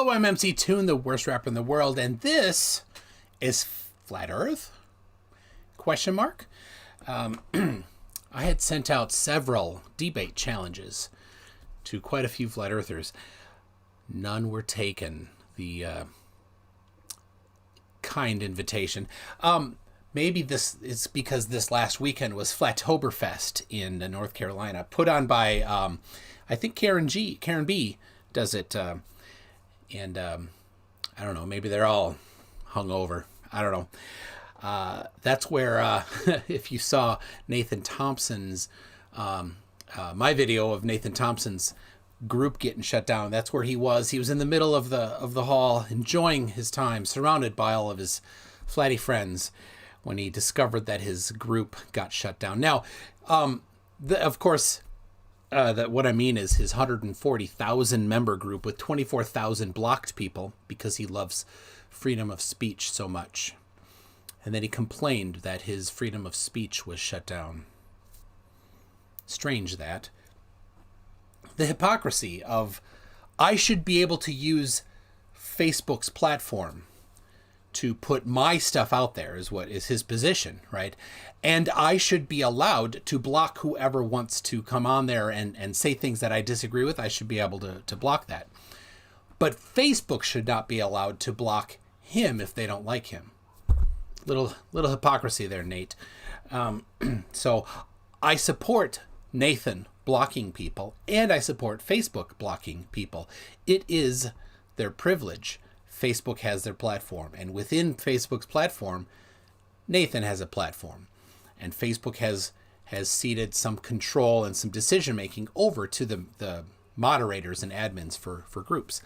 Hello, I'm MC Toon, the worst rapper in the world, and this is Flat Earth? Question mark. I had sent out several debate challenges to quite a few Flat Earthers. None were taken. The kind invitation. Maybe this is because this last weekend was Flattoberfest in North Carolina, put on by I think Karen B does it, and I don't know, maybe they're all hungover. I don't know. That's where if you saw Nathan Thompson's my video of Nathan Thompson's group getting shut down, that's where he was. He was in the middle of the hall, enjoying his time, surrounded by all of his flatty friends, when he discovered that his group got shut down. Now, of course, that what I mean is his 140,000 member group with 24,000 blocked people because he loves freedom of speech so much. And then he complained that his freedom of speech was shut down. Strange that. The hypocrisy of, I should be able to use Facebook's platform to put my stuff out there is what is his position, right? And I should be allowed to block whoever wants to come on there and say things that I disagree with. I should be able to block that. But Facebook should not be allowed to block him if they don't like him. Little hypocrisy there, Nate. So I support Nathan blocking people, and I support Facebook blocking people. It is their privilege. Facebook has their platform, and within Facebook's platform, Nathan has a platform, and Facebook has ceded some control and some decision making over to the moderators and admins for groups.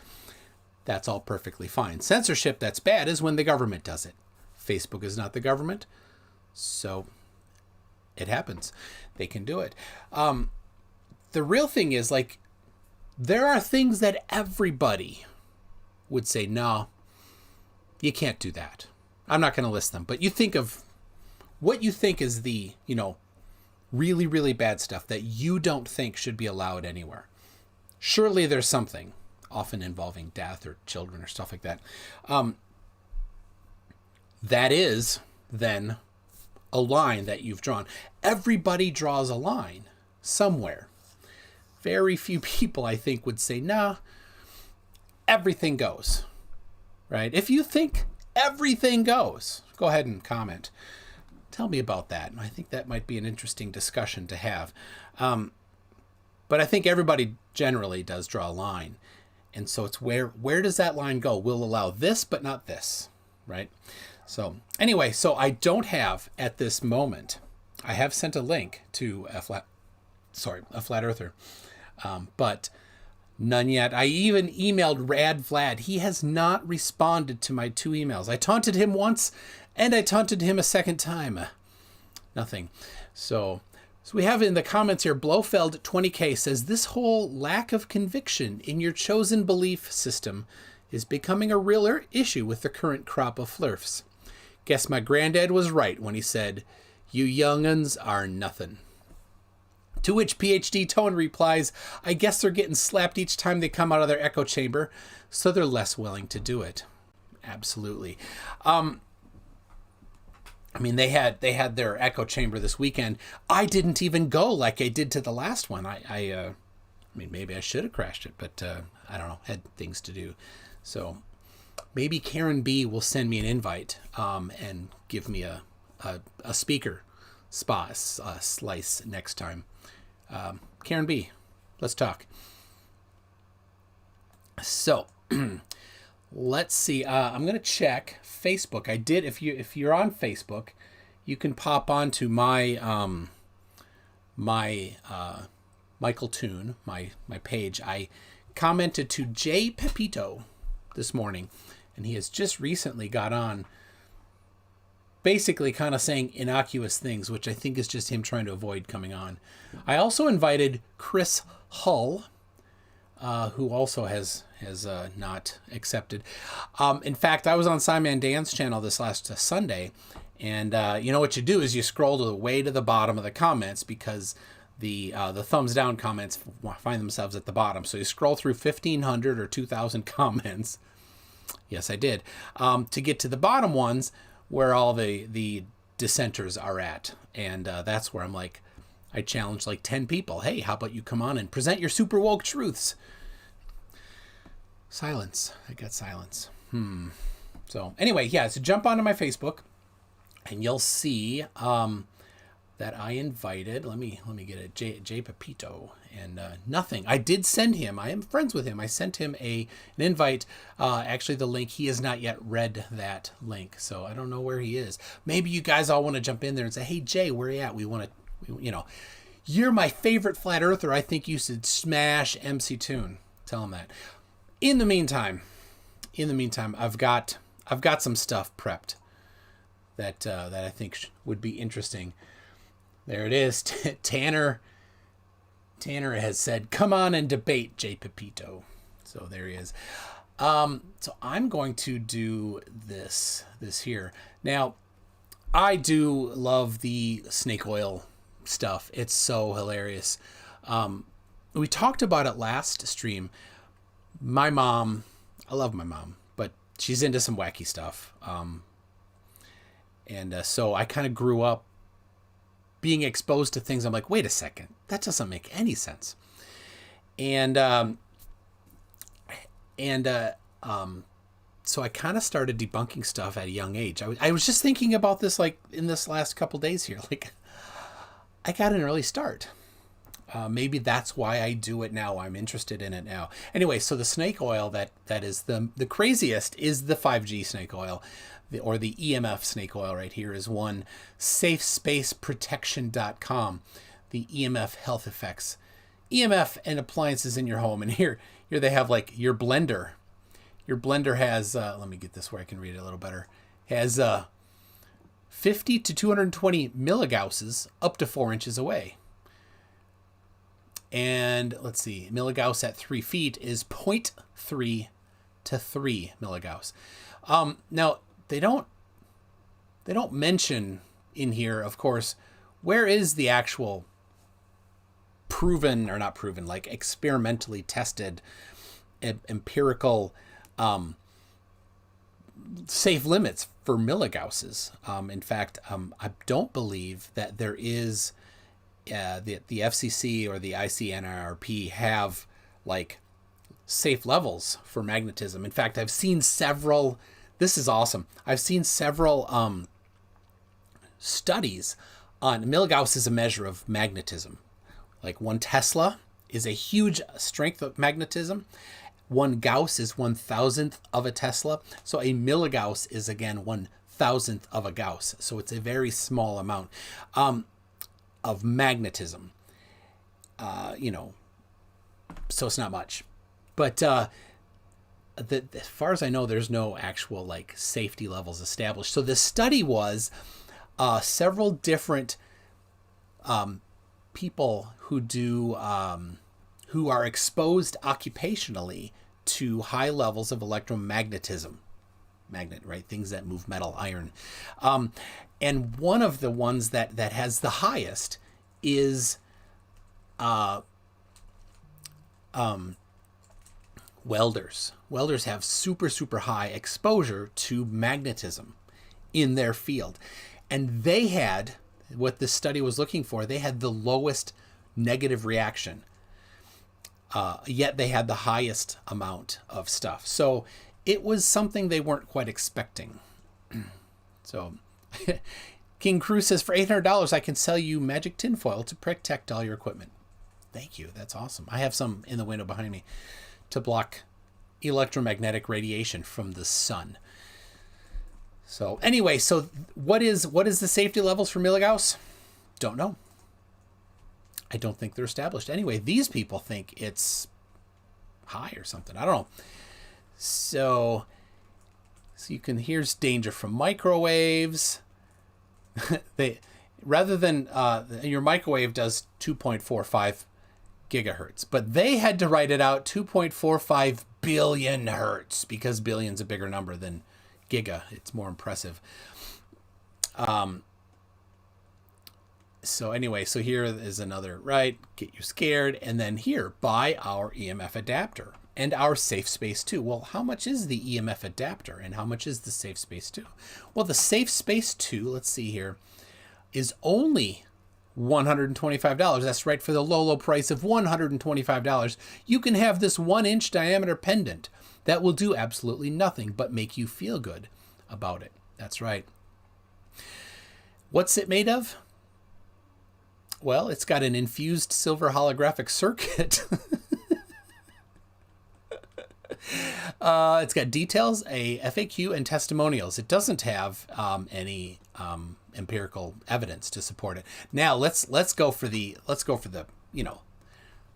That's all perfectly fine. Censorship that's bad is when the government does it. Facebook is not the government, so it happens. They can do it. The real thing is, like, there are things that everybody would say, no, you can't do that. I'm not going to list them, but you think of what you think is the, really, really bad stuff that you don't think should be allowed anywhere. Surely there's something, often involving death or children or stuff like that. That is then a line that you've drawn. Everybody draws a line somewhere. Very few people, I think, would say, nah, everything goes, right? If you think everything goes, go ahead and comment. Tell me about that. I think that might be an interesting discussion to have. But I think everybody generally does draw a line. And so it's where does that line go? We'll allow this, but not this, right? So anyway, so I don't have at this moment, I have sent a link to a flat earther, but none yet. I even emailed Rad Vlad. He has not responded to my 2 emails. I taunted him once, and I taunted him a second time. Nothing. So we have in the comments here, Blofeld 20K says, this whole lack of conviction in your chosen belief system is becoming a realer issue with the current crop of flirfs. Guess my granddad was right when he said, you young'uns are nothing. To which PhD Tone replies, I guess they're getting slapped each time they come out of their echo chamber, so they're less willing to do it. Absolutely. I mean, they had their echo chamber this weekend. I didn't even go like I did to the last one. I mean, maybe I should have crashed it, but I don't know, had things to do. So maybe Karen B will send me an invite and give me a speaker spot slice next time. Karen B, let's talk. So let's see. I'm going to check Facebook. I did. If you're on Facebook, you can pop onto my Michael Toon, my page. I commented to Jay Pepito this morning, and he has just recently got on, basically kind of saying innocuous things, which I think is just him trying to avoid coming on. I also invited Chris Hull, who also has not accepted. In fact, I was on Simon Dan's channel this last Sunday, and you know what you do is you scroll way to the bottom of the comments, because the thumbs down comments find themselves at the bottom. So you scroll through 1,500 or 2,000 comments. Yes, I did. To get to the bottom ones where all the dissenters are at. And that's where I'm like, I challenge like 10 people. Hey, how about you come on and present your super woke truths? Silence. I got silence. So anyway, yeah, so jump onto my Facebook and you'll see that I invited, let me get it, Jay Pepito, and nothing. I did send him, I am friends with him. I sent him an invite. Actually, the link, he has not yet read that link, so I don't know where he is. Maybe you guys all want to jump in there and say, hey, Jay, where are you at? We want to, you're my favorite flat earther. I think you should smash MC Toon. Tell him that. In the meantime, I've got some stuff prepped that I think would be interesting. There it is. Tanner has said, come on and debate, Jay Pepito. So there he is. So I'm going to do this here. Now, I do love the snake oil stuff. It's so hilarious. We talked about it last stream. My mom, I love my mom, but she's into some wacky stuff. So I kind of grew up being exposed to things. I'm like, wait a second, that doesn't make any sense. So I kind of started debunking stuff at a young age. I was just thinking about this, like in this last couple days here, like I got an early start. Maybe that's why I do it now. I'm interested in it now. Anyway, so the snake oil that is the craziest is the 5G snake oil. Or the EMF snake oil right here is one, safespaceprotection.com, the EMF health effects. EMF and appliances in your home. And here they have like your blender. Your blender has, let me get this where I can read it a little better, has 50 to 220 milligauss up to 4 inches away. And let's see, milligauss at 3 feet is 0.3 to 3 milligauss. Now, they don't mention in here, of course, where is the actual proven, or not proven, like experimentally tested, empirical safe limits for milligausses. In fact, I don't believe that there is the FCC or the ICNIRP have like safe levels for magnetism. In fact, I've seen several. This is awesome. I've seen several studies on milligauss is a measure of magnetism. Like 1 Tesla is a huge strength of magnetism. 1 Gauss is 1,000th of a Tesla. So a milligauss is again 1,000th of a Gauss. So it's a very small amount of magnetism. So it's not much. But as far as I know, there's no actual like safety levels established. So the study was several different people who are exposed occupationally to high levels of electromagnetism, right? Things that move metal, iron, and one of the ones that has the highest is welders. Welders have super high exposure to magnetism in their field. And they had, what this study was looking for, they had the lowest negative reaction. Yet they had the highest amount of stuff. So it was something they weren't quite expecting. So King Cruz says, for $800, I can sell you magic tinfoil to protect all your equipment. Thank you. That's awesome. I have some in the window behind me to block electromagnetic radiation from the sun. So anyway, so what is the safety levels for milligauss? Don't know. I don't think they're established. Anyway, these people think it's high or something. I don't know. So you can, here's danger from microwaves. Rather than your microwave does 2.45 gigahertz, but they had to write it out 2.45 billion hertz because billion's a bigger number than giga. It's more impressive. So anyway, so here is another, right? Get you scared. And then here, buy our EMF adapter and our safe space too. Well, how much is the EMF adapter and how much is the safe space too? Well, the safe space too, let's see here, is only $125. That's right, for the low price of $125. You can have this 1-inch diameter pendant that will do absolutely nothing but make you feel good about it. That's right. What's it made of? Well, it's got an infused silver holographic circuit. It's got details, a FAQ, and testimonials. It doesn't have any empirical evidence to support it. Now let's go for the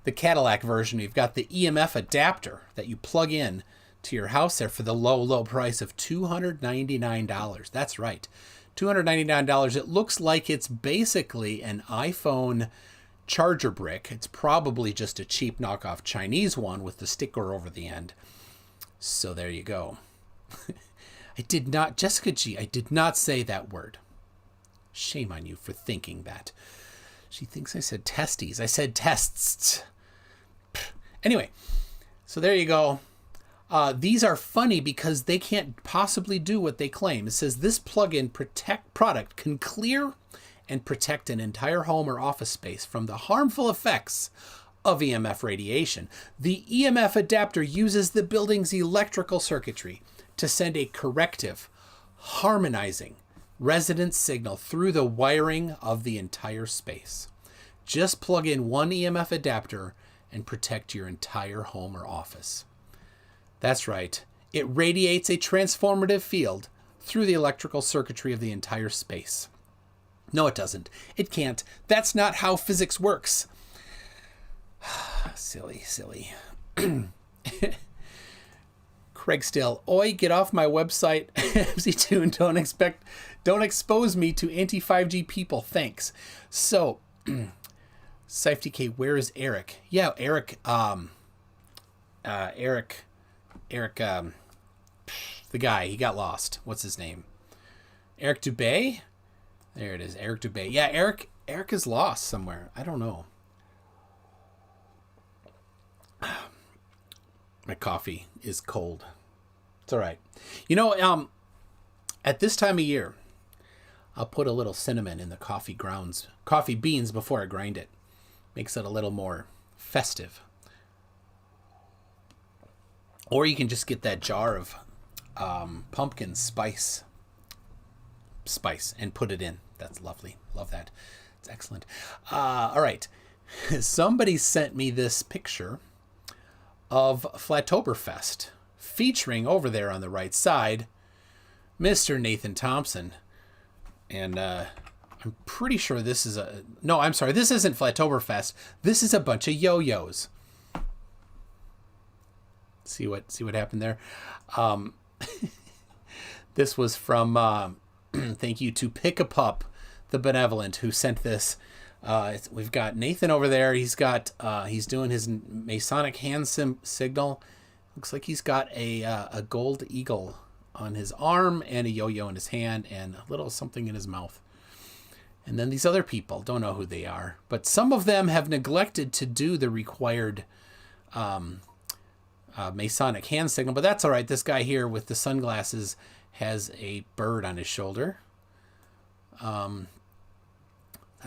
the Cadillac version. You've got the EMF adapter that you plug in to your house there for the low price of $299. That's right. $299. It looks like it's basically an iPhone charger brick. It's probably just a cheap knockoff Chinese one with the sticker over the end. So there you go. Jessica G, I did not say that word. Shame on you for thinking that. She thinks I said testes. I said tests. Anyway, so there you go. These are funny because they can't possibly do what they claim. It says this plug-in product can clear and protect an entire home or office space from the harmful effects of EMF radiation. The EMF adapter uses the building's electrical circuitry to send a corrective, harmonizing resonance signal through the wiring of the entire space. Just plug in one EMF adapter and protect your entire home or office. That's right. It radiates a transformative field through the electrical circuitry of the entire space. No, it doesn't. It can't. That's not how physics works. Silly. Craig Still, oi, get off my website, MC2, and don't expose me to anti-5G people. Thanks. So, SafeDK, where is Eric? Yeah, Eric, the guy, he got lost. What's his name? Eric Dubay? There it is, Eric Dubay. Yeah, Eric is lost somewhere. I don't know. My coffee is cold. It's all right. At this time of year, I'll put a little cinnamon in the coffee beans before I grind it. Makes it a little more festive. Or you can just get that jar of pumpkin spice and put it in. That's lovely. Love that. It's excellent. All right. Somebody sent me this picture of Flattoberfest, featuring over there on the right side, Mr. Nathan Thompson. And I'm pretty sure this is no, I'm sorry, this isn't Flattoberfest. This is a bunch of yo-yos. See what happened there? This was from, thank you to Pick-a-Pup, the Benevolent, who sent this. We've got Nathan over there. He's doing his Masonic hand signal. Looks like he's got a gold eagle on his arm and a yo-yo in his hand and a little something in his mouth. And then these other people, don't know who they are, but some of them have neglected to do the required Masonic hand signal, but that's all right. This guy here with the sunglasses has a bird on his shoulder. I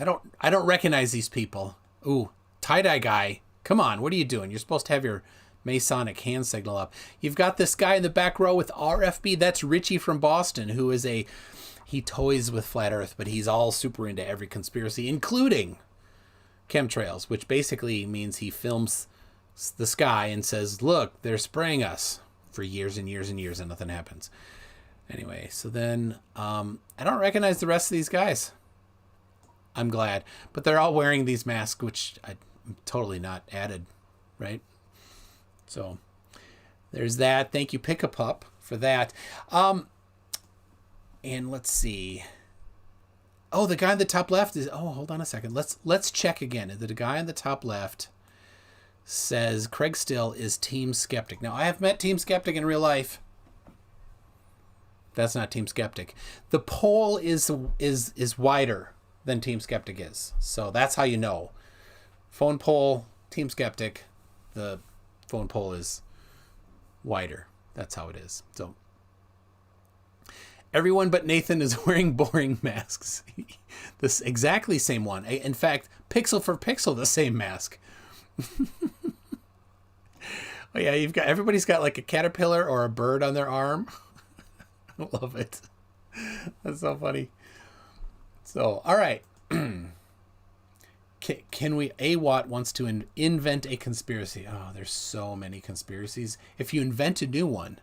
don't recognize these people. Ooh, tie-dye guy. Come on, what are you doing? You're supposed to have your Masonic hand signal up. You've got this guy in the back row with RFB. That's Richie from Boston, who is he toys with flat Earth, but he's all super into every conspiracy, including chemtrails, which basically means he films the sky and says, look, they're spraying us for years and years and years and nothing happens. Anyway, so then I don't recognize the rest of these guys. I'm glad. But they're all wearing these masks, which I'm totally not added, right? So there's that. Thank you, Pick-a-Pup, for that. And let's see. Oh, the guy on the top left is... Oh, hold on a second. Let's check again. The guy on the top left says Craig Still is Team Skeptic. Now, I have met Team Skeptic in real life. That's not Team Skeptic. The poll is wider than Team Skeptic is. So that's how you know. Phone poll, Team Skeptic, the phone poll is wider. That's how it is. So everyone but Nathan is wearing boring masks. This exactly same one. In fact, pixel for pixel, the same mask. Oh yeah, everybody's got like a caterpillar or a bird on their arm. I love it. That's so funny. So, all right. Can we... AWAT wants to invent a conspiracy. Oh, there's so many conspiracies. If you invent a new one,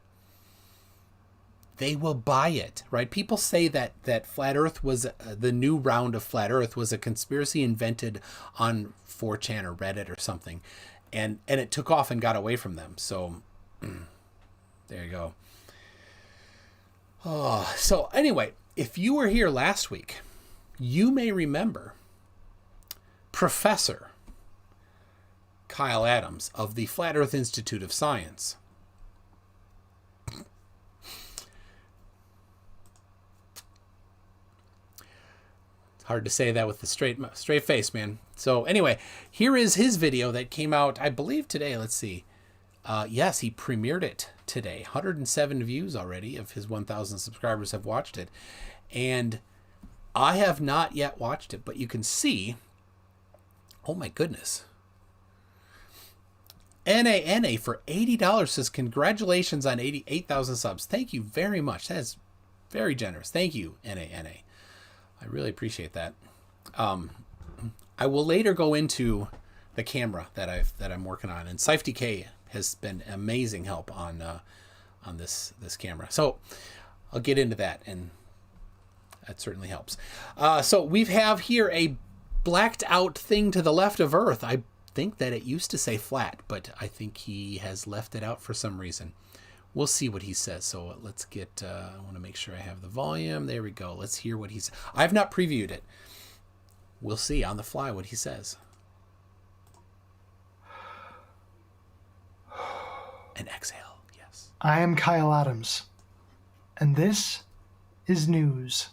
they will buy it, right? People say that Flat Earth was... the new round of Flat Earth was a conspiracy invented on 4chan or Reddit or something. And it took off and got away from them. So, there you go. Oh, so anyway, if you were here last week, you may remember Professor Kyle Adams of the Flat Earth Institute of Science. It's hard to say that with the straight face, man. So anyway, here is his video that came out, I believe today. Let's see. Yes, he premiered it today. 107 views already of his 1,000 subscribers have watched it. And I have not yet watched it, but you can see... Oh my goodness. NANA for $80 says, congratulations on 8,000 subs. Thank you very much. That is very generous. Thank you, NANA. I really appreciate that. I will later go into the camera that I'm working on, and SifeDK has been amazing help on this camera. So I'll get into that, and that certainly helps. So we have here a blacked out thing to the left of Earth. I think that it used to say flat, but I think he has left it out for some reason. We'll see what he says. So let's get, I want to make sure I have the volume. There we go. Let's hear what he's... I've not previewed it. We'll see on the fly what he says. And exhale, yes. I am Kyle Adams, and this is news.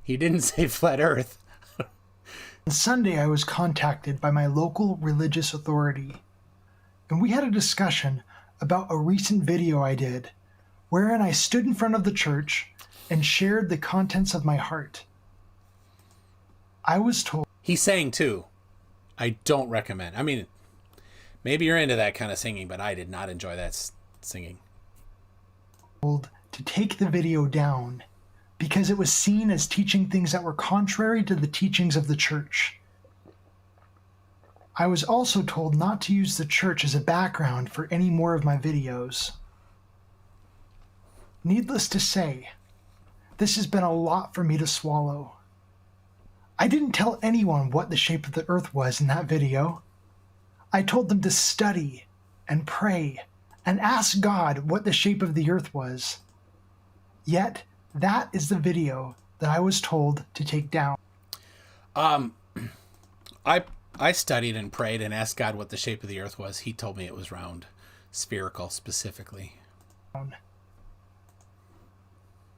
He didn't say flat Earth. On Sunday, I was contacted by my local religious authority, and we had a discussion about a recent video I did, wherein I stood in front of the church and shared the contents of my heart. I was told... He sang too. I don't recommend. I mean, maybe you're into that kind of singing, but I did not enjoy that singing. ...to take the video down because it was seen as teaching things that were contrary to the teachings of the church. I was also told not to use the church as a background for any more of my videos. Needless to say, this has been a lot for me to swallow. I didn't tell anyone what the shape of the Earth was in that video. I told them to study and pray and ask God what the shape of the Earth was. Yet, that is the video that I was told to take down. I studied and prayed and asked God what the shape of the Earth was. He told me it was round, spherical specifically.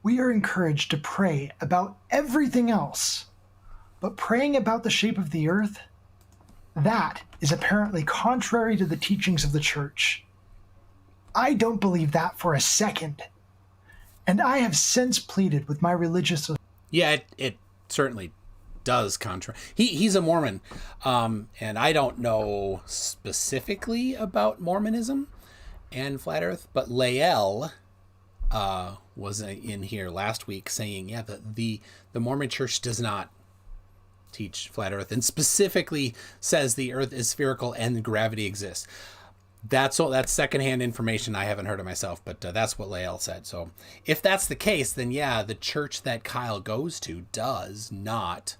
We are encouraged to pray about everything else, but praying about the shape of the Earth, that is apparently contrary to the teachings of the church. I don't believe that for a second, and I have since pleaded with my religious... Yeah, it certainly does he's a Mormon, and I don't know specifically about Mormonism and Flat Earth, but Lael was in here last week saying, yeah, the Mormon church does not teach Flat Earth, and specifically says the Earth is spherical and gravity exists. That's secondhand information. I haven't heard it myself, but that's what Lael said. So if that's the case, then yeah, the church that Kyle goes to does not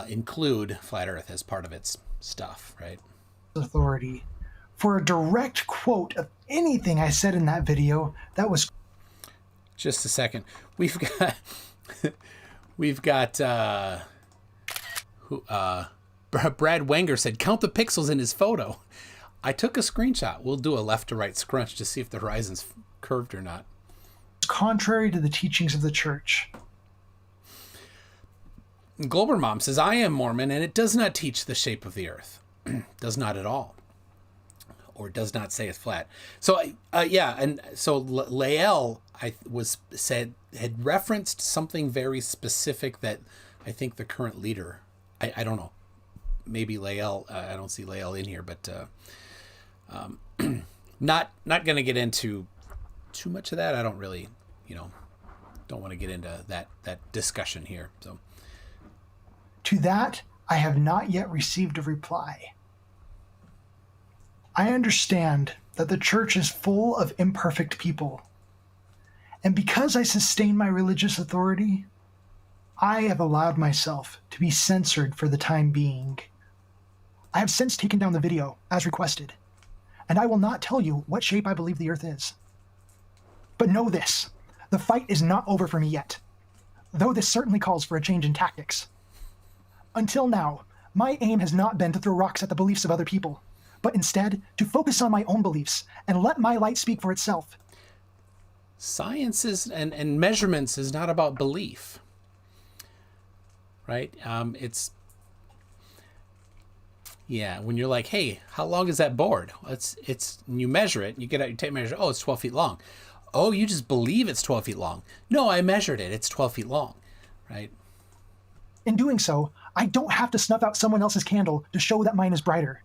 include Flat Earth as part of its stuff, right? Authority for a direct quote of anything I said in that video that was... Just a second. We've got Brad Wenger said, count the pixels in his photo. I took a screenshot. We'll do a left to right scrunch to see if the horizon's curved or not. Contrary to the teachings of the church. Glober Mom says, I am Mormon, and it does not teach the shape of the earth. Does not at all. Or does not say it's flat. So, yeah, and so Lael, had referenced something very specific that I think the current leader, I don't know, maybe Lael, I don't see Lael in here, but not going to get into too much of that. I don't really, don't want to get into that discussion here. So, to that, I have not yet received a reply. I understand that the church is full of imperfect people. And because I sustain my religious authority, I have allowed myself to be censored for the time being. I have since taken down the video, as requested, and I will not tell you what shape I believe the Earth is. But know this, the fight is not over for me yet, though this certainly calls for a change in tactics. Until now, my aim has not been to throw rocks at the beliefs of other people, but instead to focus on my own beliefs and let my light speak for itself. Science is, and measurements is not about belief, right? When you're like, hey, how long is that board? It's you measure it, you get out your tape measure, oh, it's 12 feet long. Oh, you just believe it's 12 feet long. No, I measured it, it's 12 feet long, right? In doing so, I don't have to snuff out someone else's candle to show that mine is brighter.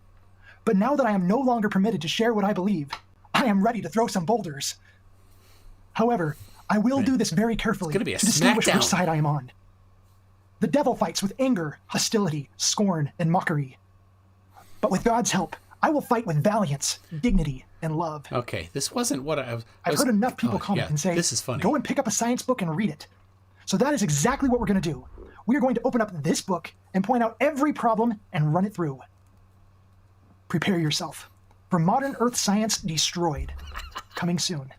But now that I am no longer permitted to share what I believe, I am ready to throw some boulders. However, I will do this very carefully to distinguish which side I am on. The devil fights with anger, hostility, scorn, and mockery. But with God's help, I will fight with valiance, dignity, and love. Okay, this wasn't what I've heard enough people comment and say, this is funny. Go and pick up a science book and read it. So that is exactly what we're going to do. We are going to open up this book and point out every problem and run it through. Prepare yourself for Modern Earth Science Destroyed. Coming soon.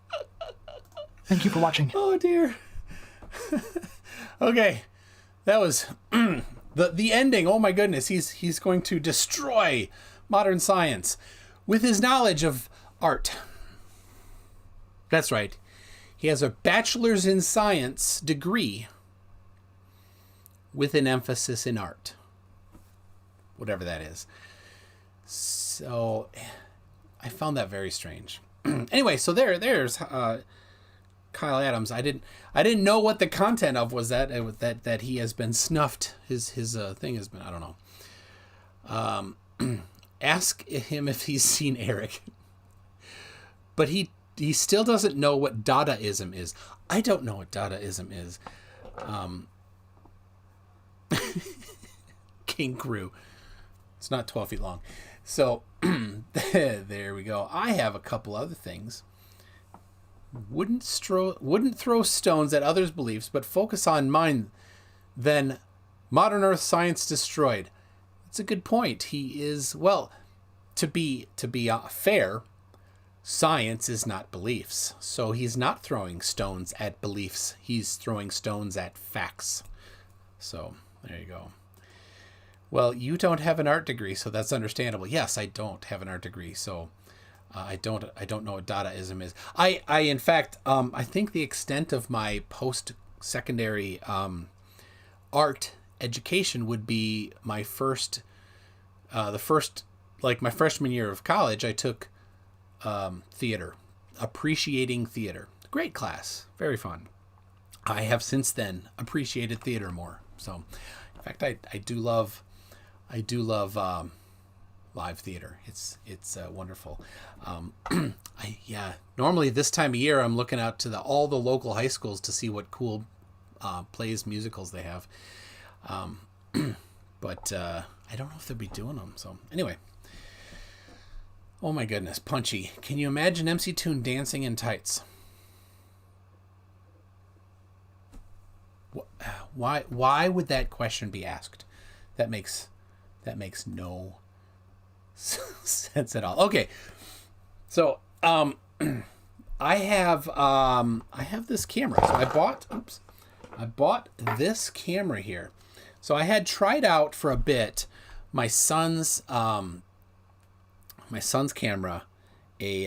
Thank you for watching. Oh, dear. Okay. That was the ending. Oh, my goodness. He's going to destroy modern science with his knowledge of art. That's right. He has a bachelor's in science degree with an emphasis in art. Whatever that is. So I found that very strange. Anyway, so there's Kyle Adams. I didn't know what the content of was that he has been snuffed. His thing has been, I don't know. Ask him if he's seen Eric. But he still doesn't know what Dadaism is. I don't know what Dadaism is. King Crew. It's not 12 feet long. So there we go. I have a couple other things. Wouldn't throw stones at others' beliefs, but focus on mine. Then Modern Earth Science Destroyed. It's a good point. He is, well, to be fair, science is not beliefs. So he's not throwing stones at beliefs. He's throwing stones at facts. So there you go. Well, you don't have an art degree, so that's understandable. Yes, I don't have an art degree, so I don't know what Dadaism is. I in fact, I think the extent of my post-secondary art education would be my first, my freshman year of college. I took theater, appreciating theater. Great class, very fun. I have since then appreciated theater more. So, in fact, I do love live theater. It's wonderful. Normally this time of year I'm looking out to all the local high schools to see what cool plays, musicals they have. But I don't know if they'll be doing them. So anyway. Oh my goodness, Punchy. Can you imagine MC Toon dancing in tights? Why would that question be asked? That makes no sense at all. Okay, so I have this camera. So I bought this camera here. So I had tried out for a bit my son's camera, a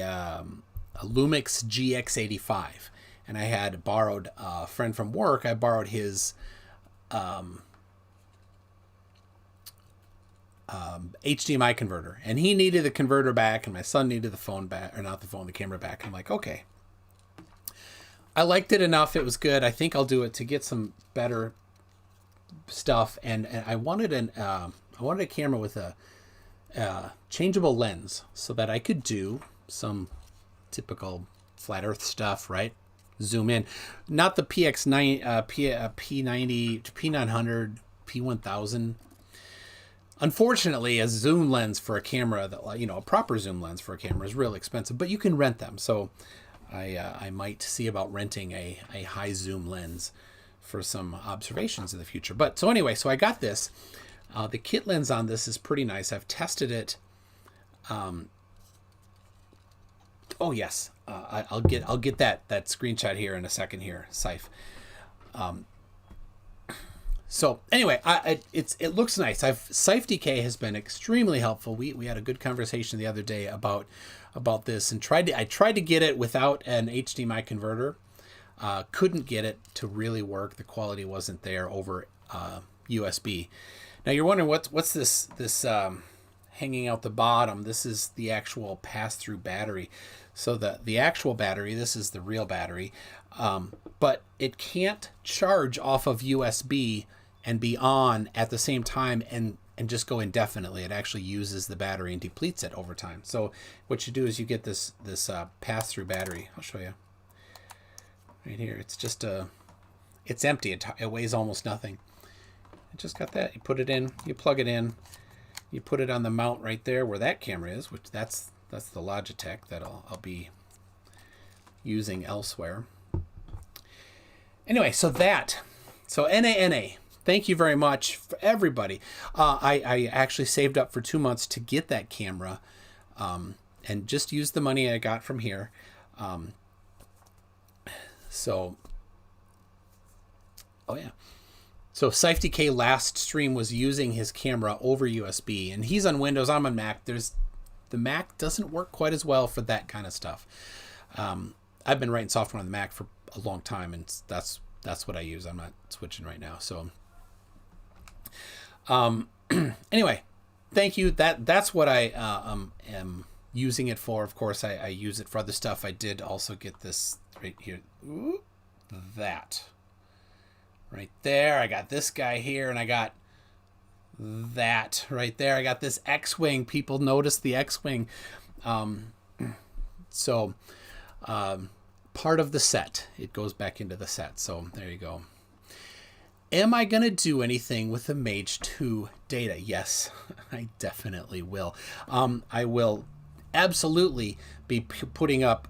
Lumix GX85, and I had borrowed a friend from work. I borrowed his HDMI converter, and he needed the converter back, and my son needed the phone back, or not the phone, the camera back. I'm like, okay. I liked it enough. It was good. I think I'll do it to get some better stuff. And I wanted a camera with a changeable lens so that I could do some typical flat Earth stuff, right? Zoom in, not the PX9, P90, P900, P1000. Unfortunately, a zoom lens for a camera that, a proper zoom lens for a camera is real expensive, but you can rent them. So I might see about renting a high zoom lens for some observations in the future. But so anyway, so I got this. The kit lens on this is pretty nice. I've tested it. Oh yes, I'll get that screenshot here in a second here, Saif. So anyway, it looks nice. Saif DK has been extremely helpful. We had a good conversation the other day about this, and I tried to get it without an HDMI converter. Couldn't get it to really work. The quality wasn't there over USB. Now you're wondering what's this hanging out the bottom. This is the actual pass-through battery. So the actual battery, this is the real battery, but it can't charge off of USB and be on at the same time and just go indefinitely. It actually uses the battery and depletes it over time. So what you do is you get this pass-through battery. I'll show you right here. It's just it's empty. It weighs almost nothing. I just got that. You put it in, you plug it in, you put it on the mount right there where that camera is, which that's the Logitech that I'll be using elsewhere. Anyway, so NA. Thank you very much for everybody. I actually saved up for 2 months to get that camera, and just used the money I got from here. So Saif DK last stream was using his camera over USB, and he's on Windows. I'm on Mac. The Mac doesn't work quite as well for that kind of stuff. I've been writing software on the Mac for a long time, and that's what I use. I'm not switching right now. So anyway, thank you. That's what I am using it for. Of course, I use it for other stuff. I did also get this right here. Ooh, that right there. I got this guy here, and I got that right there. I got this X-Wing. People notice the X-Wing. So part of the set. It goes back into the set. So there you go. Am I going to do anything with the Mage 2 data? Yes, I definitely will. I will absolutely be putting up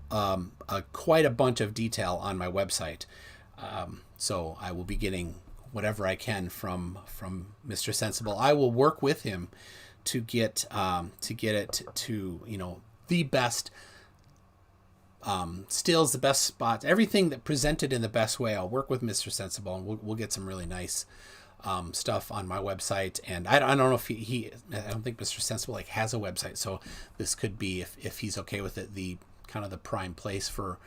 quite a bunch of detail on my website. So I will be getting whatever I can from Mr. Sensible. I will work with him to get it to the best stills, the best spots, everything that presented in the best way. I'll work with Mr. Sensible, and we'll get some really nice stuff on my website. And I don't know if I don't think Mr. Sensible has a website, so this could be, if he's okay with it, the kind of the prime place for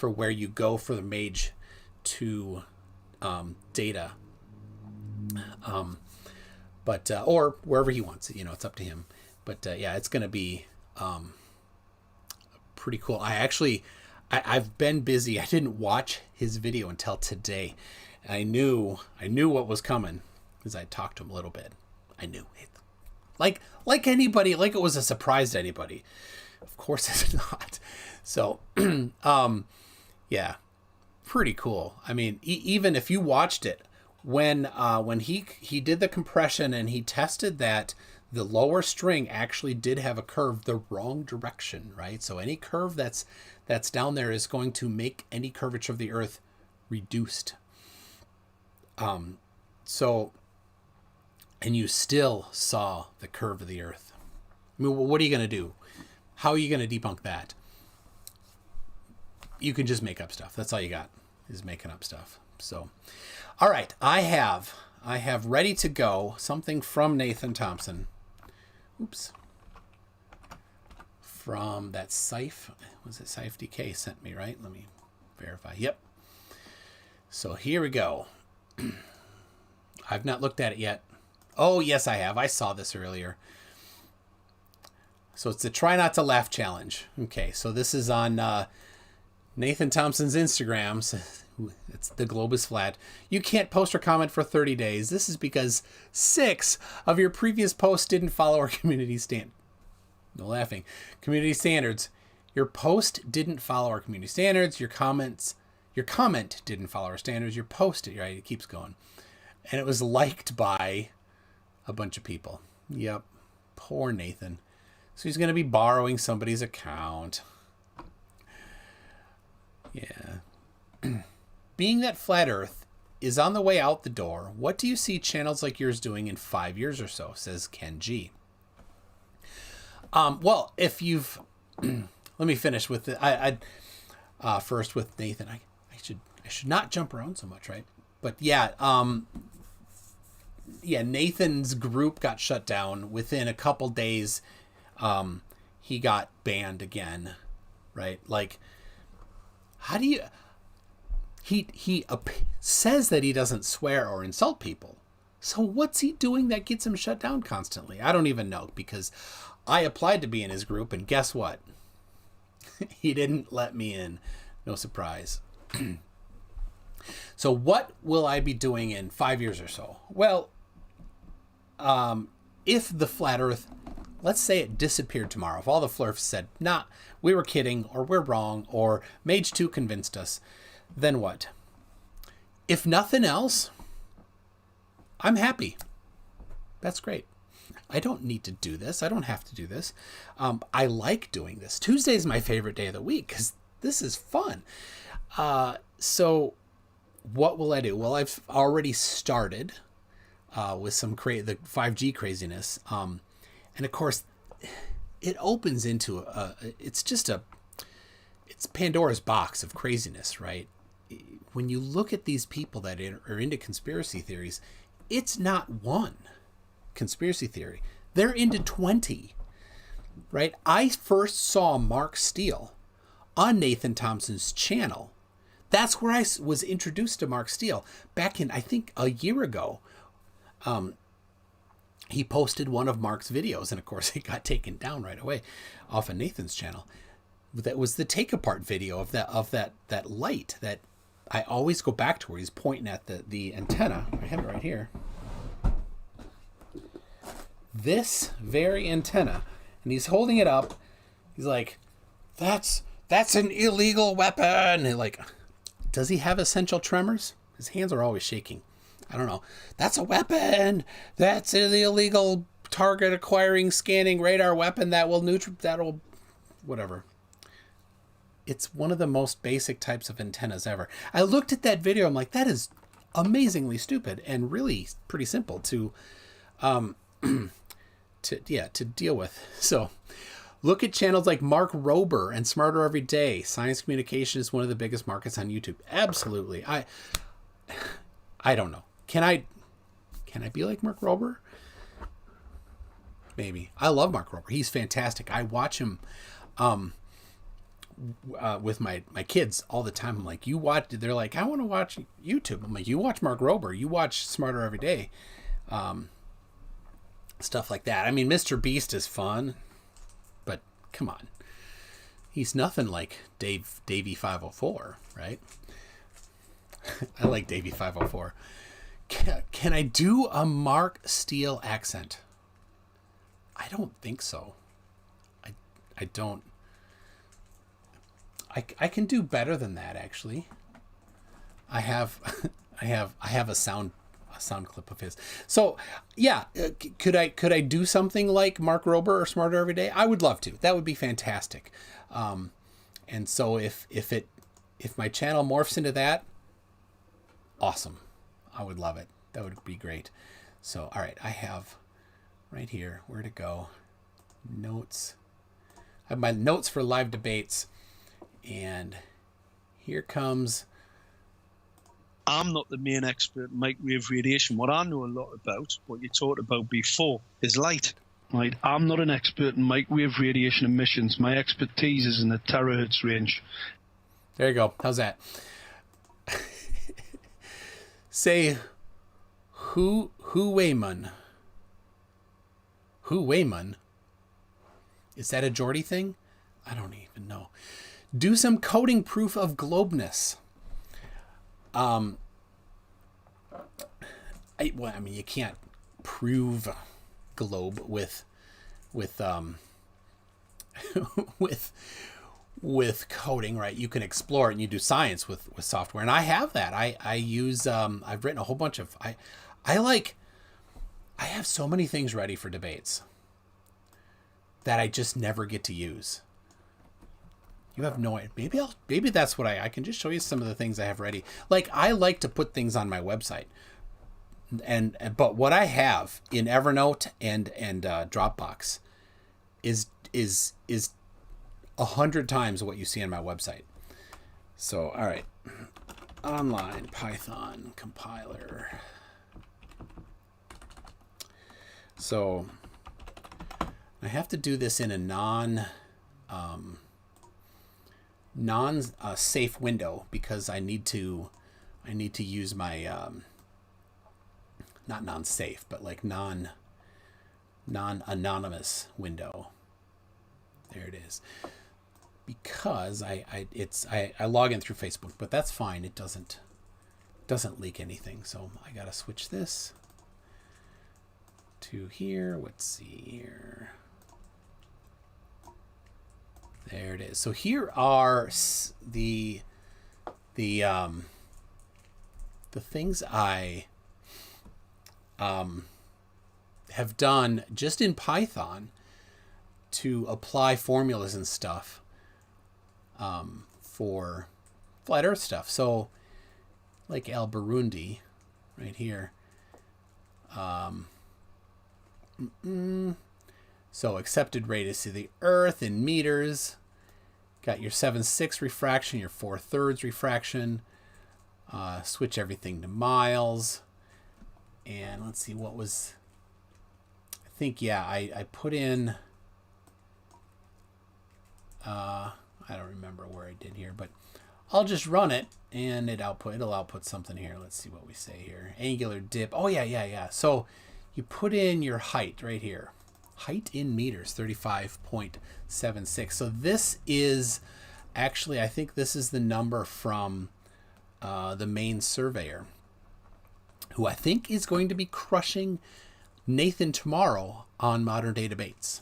where you go for the Mage 2 data. But or wherever he wants it, it's up to him. But yeah, it's going to be pretty cool. I've been busy. I didn't watch his video until today. I knew what was coming because I talked to him a little bit. I knew it, like anybody, like it was a surprise to anybody. Of course it's not. So yeah, pretty cool. I mean, even if you watched it, when he did the compression and he tested that the lower string actually did have a curve the wrong direction, right? So any curve that's down there is going to make any curvature of the Earth reduced. So, and you still saw the curve of the Earth. I mean, what are you going to do? How are you going to debunk that? You can just make up stuff. That's all you got, is making up stuff. So, all right, I have ready to go something from Nathan Thompson. Oops. From that Saif, was it Saif DK sent me, right? Let me verify. Yep. So here we go. I've not looked at it yet. Oh, yes, I have. I saw this earlier. So it's the try not to laugh challenge. Okay, so this is on Nathan Thompson's Instagram. It's the globe is flat. You can't post or comment for 30 days. This is because 6 of your previous posts didn't follow our community stand. No laughing. Community standards. Your post didn't follow our community standards. Your comment didn't follow our standards. Your post, right? It keeps going. And it was liked by a bunch of people. Yep. Poor Nathan. So he's going to be borrowing somebody's account. Yeah. Being that Flat Earth is on the way out the door, what do you see channels like yours doing in 5 years or so, says Ken G. Well, if you've... let me finish with the... first with Nathan. I should not jump around so much, right? But yeah, Nathan's group got shut down. Within a couple days, he got banned again, right? Like, how do you... He says that he doesn't swear or insult people. So what's he doing that gets him shut down constantly? I don't even know, because I applied to be in his group, and guess what? He didn't let me in. No surprise. So what will I be doing in 5 years or so? Well, if the Flat Earth, let's say it disappeared tomorrow, if all the flurfs said, nah, we were kidding, or we're wrong, or Mage 2 convinced us, then what? If nothing else, I'm happy. That's great. I don't need to do this. I don't have to do this. I like doing this. Tuesday is my favorite day of the week because this is fun. So what will I do? Well, I've already started with some the 5G craziness. And of course, it opens into it's Pandora's box of craziness, right? When you look at these people that are into conspiracy theories, it's not one conspiracy theory. They're into 20, right? I first saw Mark Steele on Nathan Thompson's channel. That's where I was introduced to Mark Steele back in, I think, a year ago. He posted one of Mark's videos, and of course it got taken down right away off of Nathan's channel. That was the take apart video of that light that I always go back to, where he's pointing at the antenna. I have it right here. This very antenna, and he's holding it up. He's like, that's an illegal weapon. And like, does he have essential tremors? His hands are always shaking. I don't know. That's a weapon. That's the illegal target acquiring scanning radar weapon that will whatever. It's one of the most basic types of antennas ever. I looked at that video. I'm like, that is amazingly stupid and really pretty simple to deal with. So look at channels like Mark Rober and Smarter Every Day. Science communication is one of the biggest markets on YouTube. Absolutely. I don't know. Can I be like Mark Rober? Maybe. I love Mark Rober. He's fantastic. I watch him with my kids all the time. I'm like, you watch? They're like, I want to watch YouTube. I'm like, you watch Mark Rober. You watch Smarter Every Day. Stuff like that. I mean, Mr. Beast is fun, but come on. He's nothing like Davey 504, right? I like Davey 504. Can I do a Mark Steele accent? I don't think so. I don't. I can do better than that, actually. I have a sound clip of his. So yeah, could I do something like Mark Rober or Smarter Every Day? I would love to. That would be fantastic. And so if my channel morphs into that, awesome. I would love it. That would be great. So all right, I have right here where to go. Notes. I have my notes for live debates, and here comes. I'm not the main expert in microwave radiation. What I know a lot about, what you talked about before, is light. Right? I'm not an expert in microwave radiation emissions. My expertise is in the terahertz range. There you go. How's that? Say, Hu Weiman. Is that a Geordie thing? I don't even know. Do some coding proof of globeness. You can't prove globe with with coding, right? You can explore it and you do science with software. And I have that. I use, I've written a whole bunch of, I have so many things ready for debates that I just never get to use. You have no idea. Maybe that's what I can just show you some of the things I have ready. Like, I like to put things on my website. But what I have in Evernote and Dropbox is 100 times what you see on my website. So, all right. Online Python compiler. So I have to do this in a non-safe window because I need to use my not non-safe, but like non-anonymous window. There it is. Because I log in through Facebook, but that's fine. It doesn't leak anything. So I gotta switch this to here. Let's see here. There it is. So here are the things I have done just in Python to apply formulas and stuff for flat Earth stuff. So like El Burundi right here. So accepted radius of the Earth in meters. Got your 7/6 refraction, your 4/3 refraction. Switch everything to miles. And let's see what was... I think, yeah, I put in... I don't remember where I did here, but I'll just run it and it'll output something here. Let's see what we say here. Angular dip. Oh, yeah. So you put in your height right here. Height in meters, 35.76. So this is actually, I think this is the number from the main surveyor, who I think is going to be crushing Nathan tomorrow on Modern Day Debates.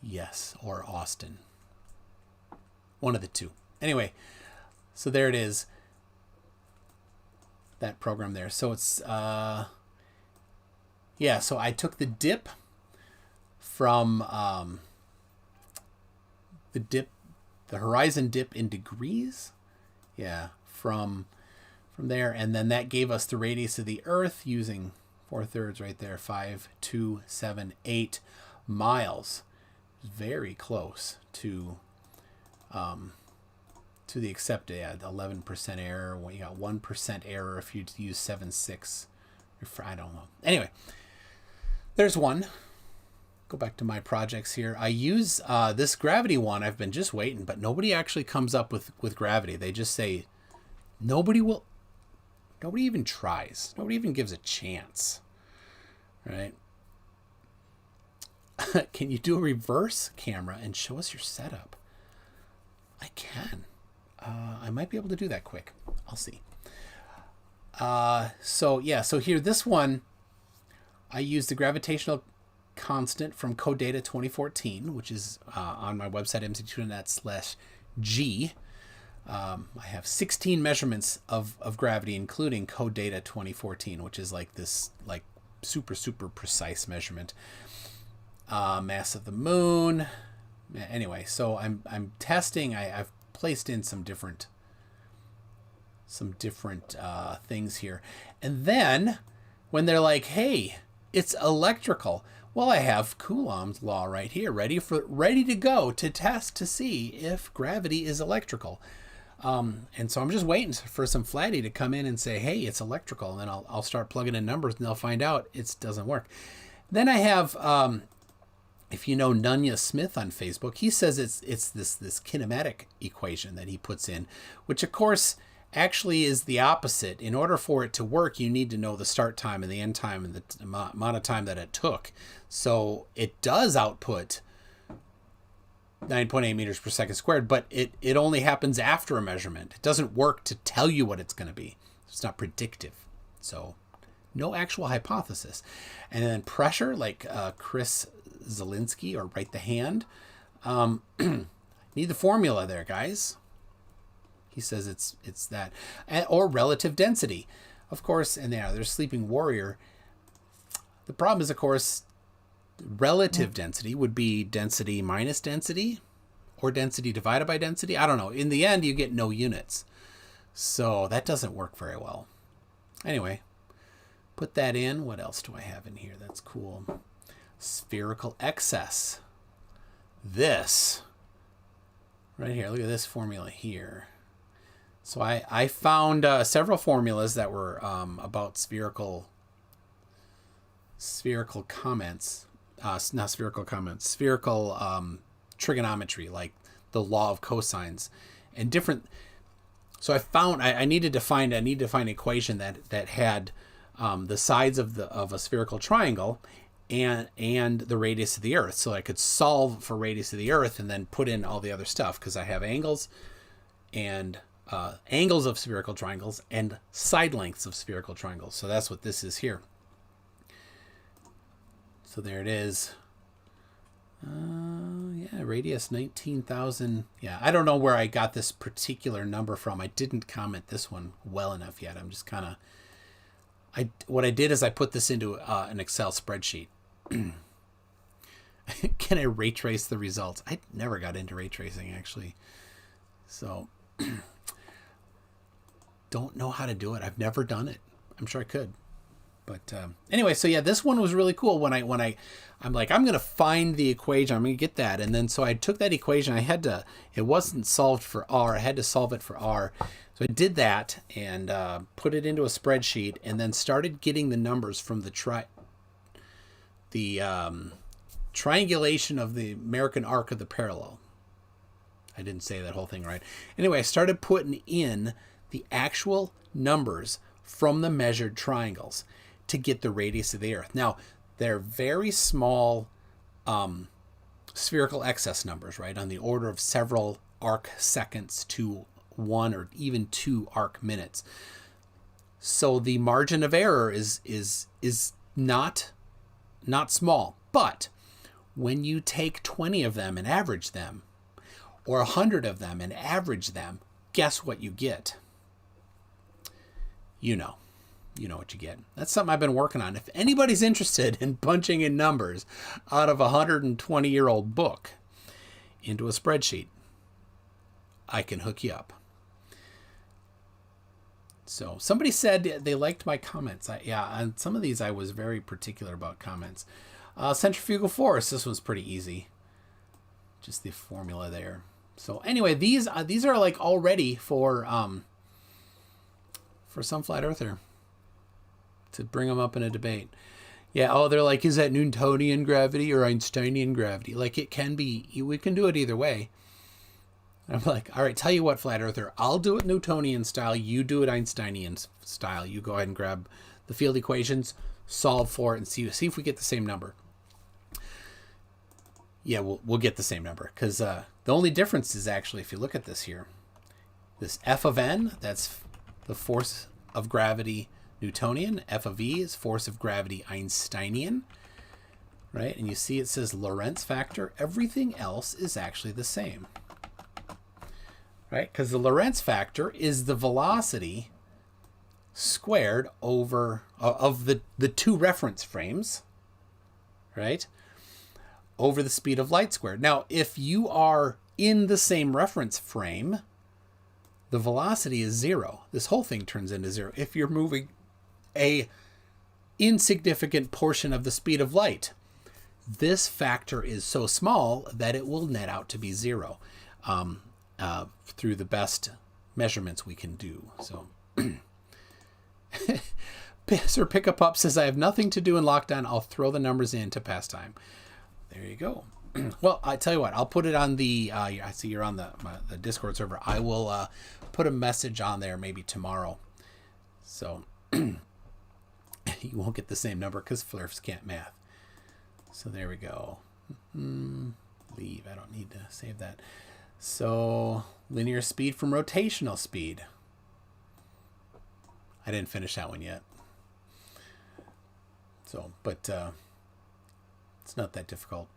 Yes, or Austin. One of the two. Anyway, so there it is. That program there. So it's... yeah, so I took the dip from the horizon dip in degrees. Yeah, from there. And then that gave us the radius of the Earth using 4/3 right there, 5,278 miles. Very close to the accepted. Yeah, 11% error. Well, you got 1% error if you use 7/6. I don't know. Anyway. There's one. Go back to my projects here. I use this gravity one. I've been just waiting, but nobody actually comes up with gravity. They just say nobody even tries. Nobody even gives a chance. Right? Can you do a reverse camera and show us your setup? I can. I might be able to do that quick. I'll see. So here, this one, I used the gravitational constant from CodeData 2014, which is on my website, mc2net/G. I have 16 measurements of gravity, including CodeData 2014, which is like this super precise measurement. Mass of the moon. Anyway, so I'm testing. I've placed in some different things here, and then when they're like, "Hey, it's electrical," well, I have Coulomb's law right here, ready to go to test to see if gravity is electrical. And so I'm just waiting for some flatty to come in and say, "Hey, it's electrical," and then I'll start plugging in numbers, and they'll find out it doesn't work. Then I have, if you know Nunya Smith on Facebook, he says it's this kinematic equation that he puts in, which of course actually is the opposite. In order for it to work, you need to know the start time and the end time and the amount of time that it took. So it does output 9.8 meters per second squared, but it only happens after a measurement. It doesn't work to tell you what it's going to be. It's not predictive. So no actual hypothesis. And then pressure, like Chris Zielinski, or Write the Hand. Need the formula there, guys. He says it's that. Or relative density. Of course, and there's Sleeping Warrior. The problem is, of course, relative density would be density minus density, or density divided by density. I don't know. In the end, you get no units. So that doesn't work very well. Anyway, put that in. What else do I have in here? That's cool. Spherical excess. This right here. Look at this formula here. So I found several formulas that were about spherical comments. Not spherical comments. Spherical trigonometry, like the law of cosines and different. So I found I needed to find an equation that had the sides of a spherical triangle and the radius of the Earth, so I could solve for radius of the Earth and then put in all the other stuff, because I have angles and angles of spherical triangles and side lengths of spherical triangles. So that's what this is here. So there it is. Yeah, radius 19,000. Yeah, I don't know where I got this particular number from. I didn't comment this one well enough yet. I'm just kind of... what I did is I put this into an Excel spreadsheet. Can I ray trace the results? I never got into ray tracing, actually. So, don't know how to do it. I've never done it. I'm sure I could. But anyway, so yeah, this one was really cool. When I'm like, I'm going to find the equation. I'm going to get that. And then so I took that equation. It wasn't solved for R. I had to solve it for R. So I did that and put it into a spreadsheet, and then started getting the numbers from the triangulation of the American arc of the parallel. I didn't say that whole thing right. Anyway, I started putting in the actual numbers from the measured triangles to get the radius of the Earth. Now, they're very small spherical excess numbers, right? On the order of several arc seconds to 1 or even 2 arc minutes. So the margin of error is not small. But when you take 20 of them and average them, or 100 of them and average them, guess what you get? You know what you get. That's something I've been working on. If anybody's interested in punching in numbers out of a 120-year-old book into a spreadsheet, I can hook you up. So somebody said they liked my comments. On some of these I was very particular about comments. Centrifugal force. This one's pretty easy. Just the formula there. So anyway, these are like all ready for some flat earther to bring them up in a debate. Yeah. They're like, is that Newtonian gravity or Einsteinian gravity? Like, it can be. We can do it either way. I'm like, all right, tell you what, flat earther, I'll do it Newtonian style. You do it Einsteinian style. You go ahead and grab the field equations, solve for it, and see if we get the same number. Yeah, we'll get the same number, because the only difference is actually, if you look at this here, this F of n, that's the force of gravity Newtonian. F of e is force of gravity Einsteinian, right? And you see it says Lorentz factor. Everything else is actually the same. Right? Because the Lorentz factor is the velocity squared over of the two reference frames, right? Over the speed of light squared. Now, if you are in the same reference frame, the velocity is 0. This whole thing turns into 0. If you're moving a insignificant portion of the speed of light, this factor is so small that it will net out to be 0. Through the best measurements we can do. So, Sir Pickup Up says, I have nothing to do in lockdown. I'll throw the numbers in to pass time. There you go. Well, I tell you what, I'll put it on the, I see you're on the Discord server. I will put a message on there maybe tomorrow. So you won't get the same number because Flurfs can't math. So there we go. Leave. I don't need to save that. So linear speed from rotational speed. I didn't finish that one yet. So, but it's not that difficult.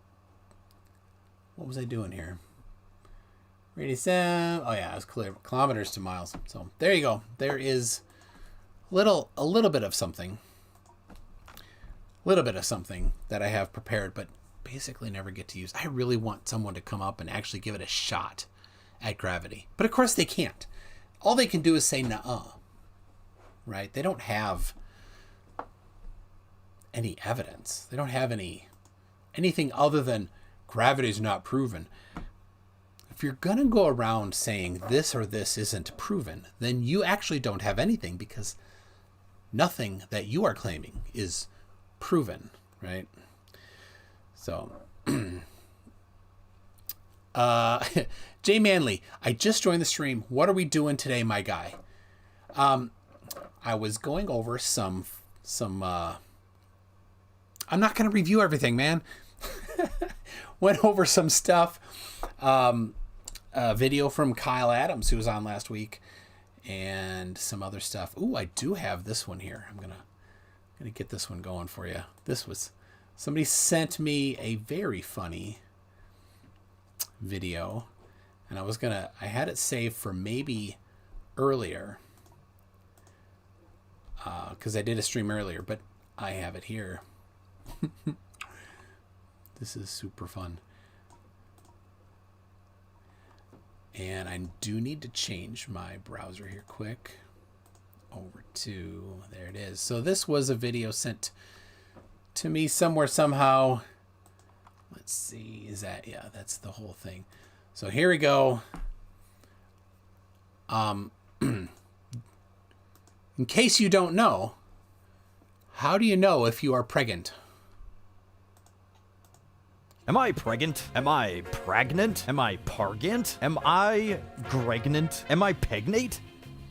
What was I doing here? Radius. Oh yeah, it was clear. Kilometers to miles. So there you go. There is a little bit of something. Little bit of something that I have prepared, but basically never get to use. I really want someone to come up and actually give it a shot at gravity. But of course they can't. All they can do is say nuh-uh. Right? They don't have any evidence. They don't have anything other than gravity is not proven. If you're going to go around saying this or this isn't proven, then you actually don't have anything, because nothing that you are claiming is proven, right? So, Jay Manley, I just joined the stream. What are we doing today, my guy? I was going over some I'm not going to review everything, man. Went over some stuff. A video from Kyle Adams, who was on last week, and some other stuff. Ooh, I do have this one here. I'm gonna get this one going for you. This was, somebody sent me a very funny video, and I had it saved for maybe earlier, because I did a stream earlier, but I have it here. This is super fun. And I do need to change my browser here quick over to, there it is. So this was a video sent to me somewhere, somehow. Let's see, is that, yeah, that's the whole thing. So here we go. In case you don't know, how do you know if you are pregnant? Am I pregnant? Am I pregnant? Am I pargant? Am I gregnant? Am I pegnate?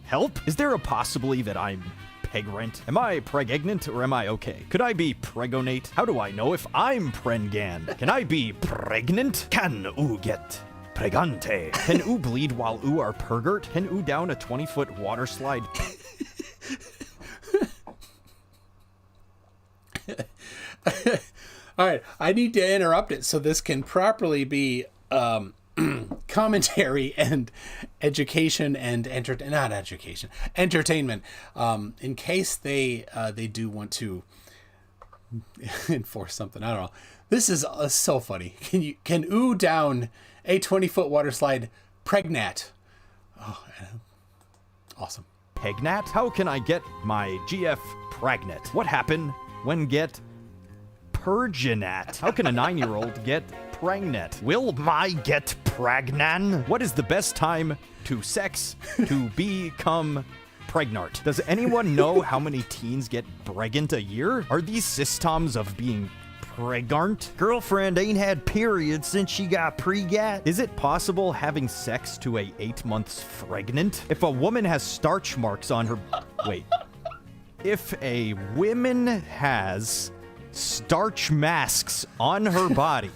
Help? Is there a possibility that I'm pegrant? Am I pregnant or am I okay? Could I be pregonate? How do I know if I'm prengan? Can I be pregnant? Can oo get pregante? Can oo bleed while oo are pergert? Can oo down a 20-foot water slide? All right, I need to interrupt it so this can properly be commentary and education and entertainment. In case they do want to enforce something, I don't know. This is so funny. Can oo down a 20-foot water slide pregnant? Oh, awesome. Pegnat? How can I get my GF pregnant? What happened when get Perginat? How can a 9-year-old get pregnant? Will my get pragnan? What is the best time to sex to become pregnant? Does anyone know how many teens get pregnant a year? Are these systems of being pregnant? Girlfriend ain't had periods since she got pregat. Is it possible having sex to a 8 months pregnant? If a woman has starch marks on her... Wait. If a woman has starch masks on her body,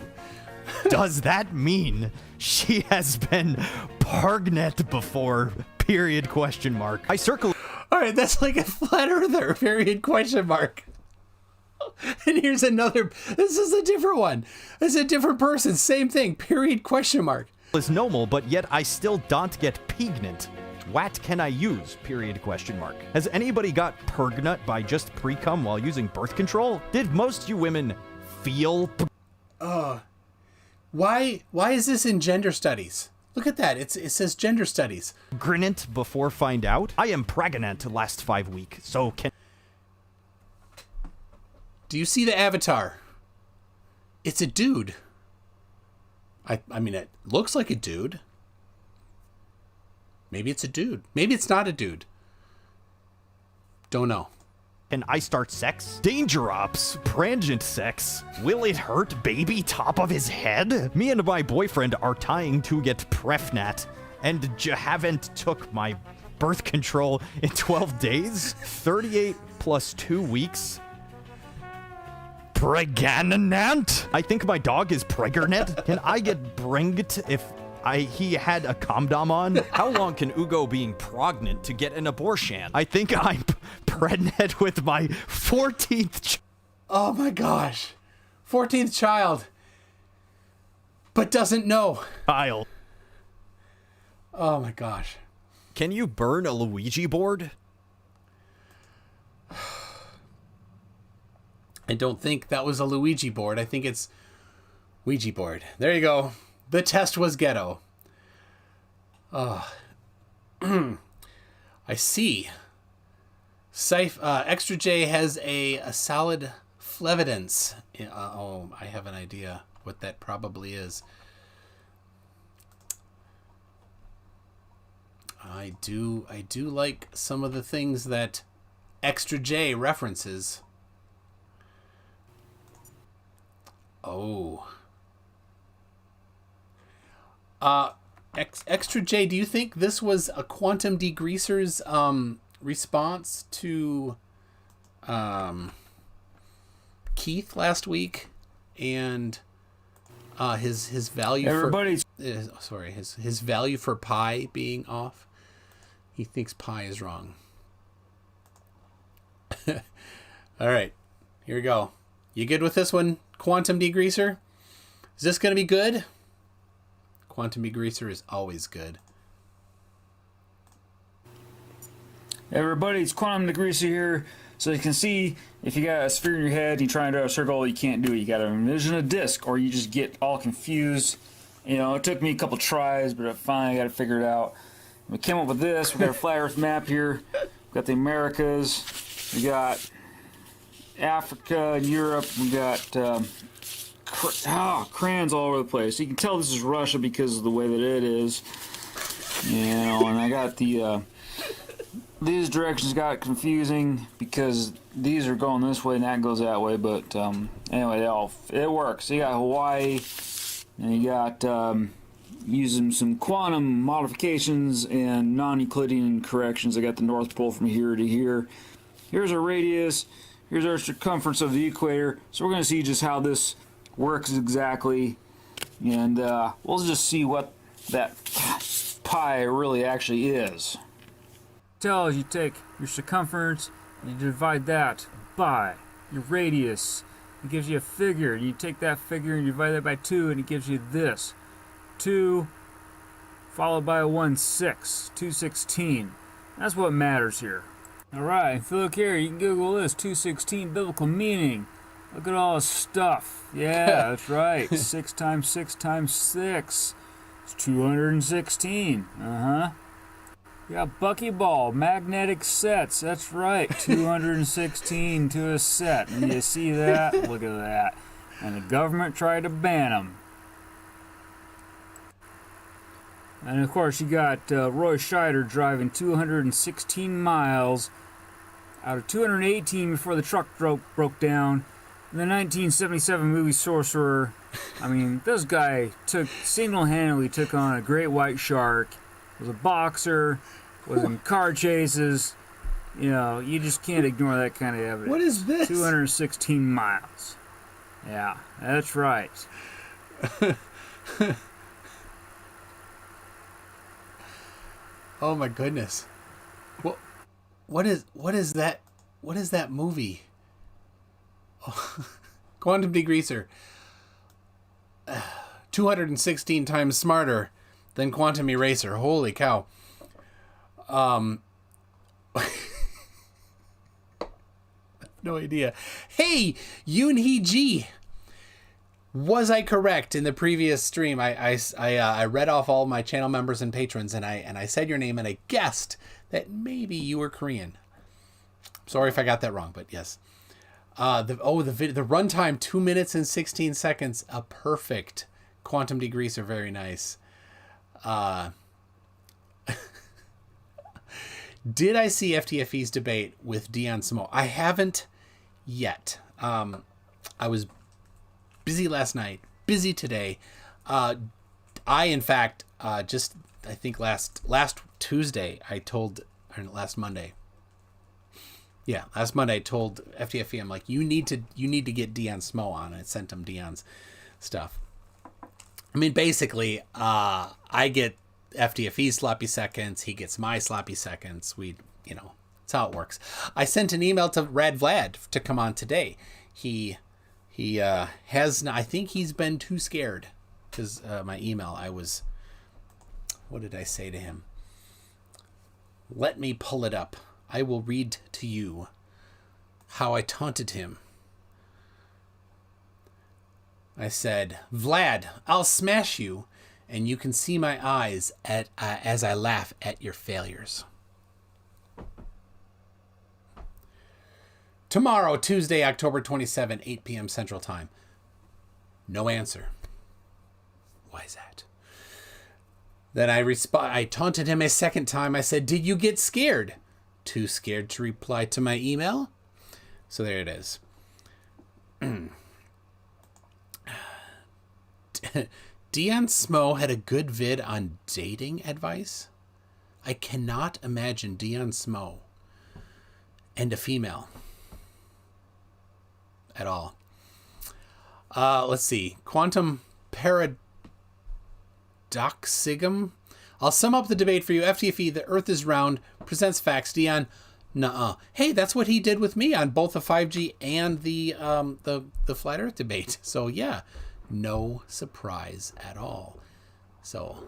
does that mean she has been pregnant before? Period, question mark. I circle. All right, that's like a flat earther, period, question mark. And here's another, this is a different one. This is a different person, same thing, period, question mark. Is normal, but yet I still don't get pregnant. What can I use? Period, question mark. Has anybody got pregnant by just pre-cum while using birth control? Did most you women feel... Why is this in gender studies? Look at that, it says gender studies. Pregnant before find out? I am pregnant last 5 weeks, so can... Do you see the avatar? It's a dude. I mean, it looks like a dude. Maybe it's a dude. Maybe it's not a dude. Don't know. Can I start sex? Danger ops, prangent sex. Will it hurt baby top of his head? Me and my boyfriend are tying to get prefnat and haven't took my birth control in 12 days? 38 plus 2 weeks? Pregnant? I think my dog is pregnant. Can I get bringed if he had a condom on? How long can Ugo being pregnant to get an abortion? I think I'm pregnant with my 14th Oh my gosh. 14th child. But doesn't know. child. Oh my gosh. Can you burn a Luigi board? I don't think that was a Luigi board. I think it's Ouija board. There you go. The test was ghetto. I see. Extra J has a solid flevidence. I have an idea what that probably is. I do like some of the things that Extra J references. Oh. Extra J, do you think this was a Quantum Degreaser's response to Keith last week and his value his value for pi being off? He thinks pi is wrong. All right, here we go. You good with this one, Quantum Degreaser? Is this going to be good? Quantum Degreaser is always good. Hey everybody, it's Quantum Degreaser here. So you can see, if you got a sphere in your head and you try and draw a circle, you can't do it. You got to envision a disc, or you just get all confused. You know, it took me a couple tries, but I finally got to figure it out. We came up with this. We got a flat Earth map here. We got the Americas. We got Africa and Europe. We got crayons all over the place. You can tell this is Russia because of the way that it is. You know, and I got the these directions got confusing because these are going this way and that goes that way. But anyway, it works. You got Hawaii, and you got using some quantum modifications and non-Euclidean corrections. I got the North Pole from here to here. Here's our radius. Here's our circumference of the equator. So we're going to see just how this works exactly, and we'll just see what that pi really actually is. Tell you take your circumference and you divide that by your radius. It gives you a figure. You take that figure and you divide that by 2, and it gives you this 2 followed by a 1/6, 2/16. That's what matters here. All right, if you look here, you can Google this 2/16 biblical meaning. Look at all this stuff. Yeah, that's right. 6 times 6 times 6. It's 216. You got buckyball, magnetic sets. That's right. 216 to a set. And you see that? Look at that. And the government tried to ban them. And of course, you got Roy Scheider driving 216 miles out of 218 before the truck broke down. In the 1977 movie Sorcerer, I mean, this guy single-handedly took on a great white shark, was a boxer, was in car chases. You know, you just can't ignore that kind of evidence. What is this? 216 miles. Yeah, that's right. Oh my goodness. What is that? What is that movie? Oh, Quantum Degreaser. 216 times smarter than Quantum Eraser. Holy cow. No idea. Hey, Yoonhee G. Was I correct in the previous stream? I read off all my channel members and patrons, and I said your name, and I guessed that maybe you were Korean. Sorry if I got that wrong, but yes. The runtime 2 minutes and 16 seconds. A perfect Quantum Did I see FTFE's debate with Dion Smo? I haven't yet. I was busy last night, busy today. I in fact just I think last Tuesday last Monday. Yeah, last Monday I told FTFE, I'm like, you need to get Dion Smo on, and I sent him Dion's stuff. I mean, basically, I get FTFE's sloppy seconds, he gets my sloppy seconds. That's how it works. I sent an email to Rad Vlad to come on today. He has, I think he's been too scared because my email, what did I say to him? Let me pull it up. I will read to you how I taunted him. I said, Vlad, I'll smash you, and you can see my eyes as I laugh at your failures. Tomorrow, Tuesday, October 27, 8 p.m. Central Time. No answer. Why is that? Then I taunted him a second time. I said, did you get scared? Too scared to reply to my email? So there it is. Dion Smo had a good vid on dating advice. I cannot imagine Dion Smo and a female at all. Let's see. Quantum Paradoxigum. I'll sum up the debate for you. FTFE, the Earth is round, presents facts. Dion, nuh-uh. Hey, that's what he did with me on both the 5G and the Flat Earth debate. So yeah, no surprise at all. So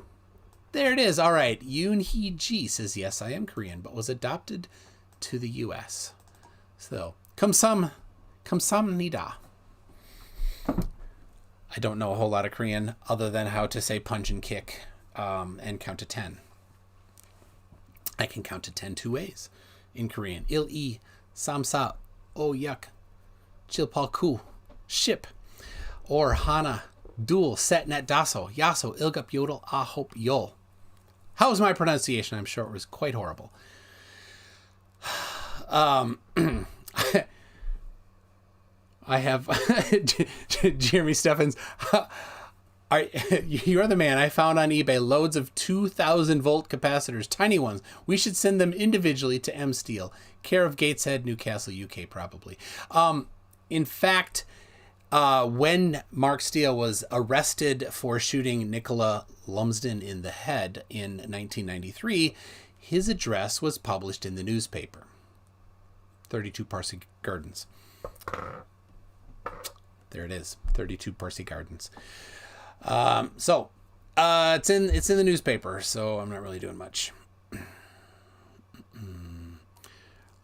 there it is. All right. Yoon Hee Ji says, yes, I am Korean, but was adopted to the U.S. So, 감사합니다. I don't know a whole lot of Korean other than how to say punch and kick and count to 10. I can count to 10 two ways in Korean. Il-i, samsa, o yak, chilpalku, ship, or hana, dual, setnet daso, yaso, ilgap yodel, ahop yol. How was my pronunciation? I'm sure it was quite horrible. I have Jeremy Steffens. You're the man. I found on eBay loads of 2,000 volt capacitors, tiny ones. We should send them individually to M Steel, care of Gateshead, Newcastle, UK, probably. In fact, when Mark Steele was arrested for shooting Nicola Lumsden in the head in 1993, his address was published in the newspaper. 32 Parsi Gardens. There it is, 32 Parsi Gardens. It's in the newspaper, so I'm not really doing much.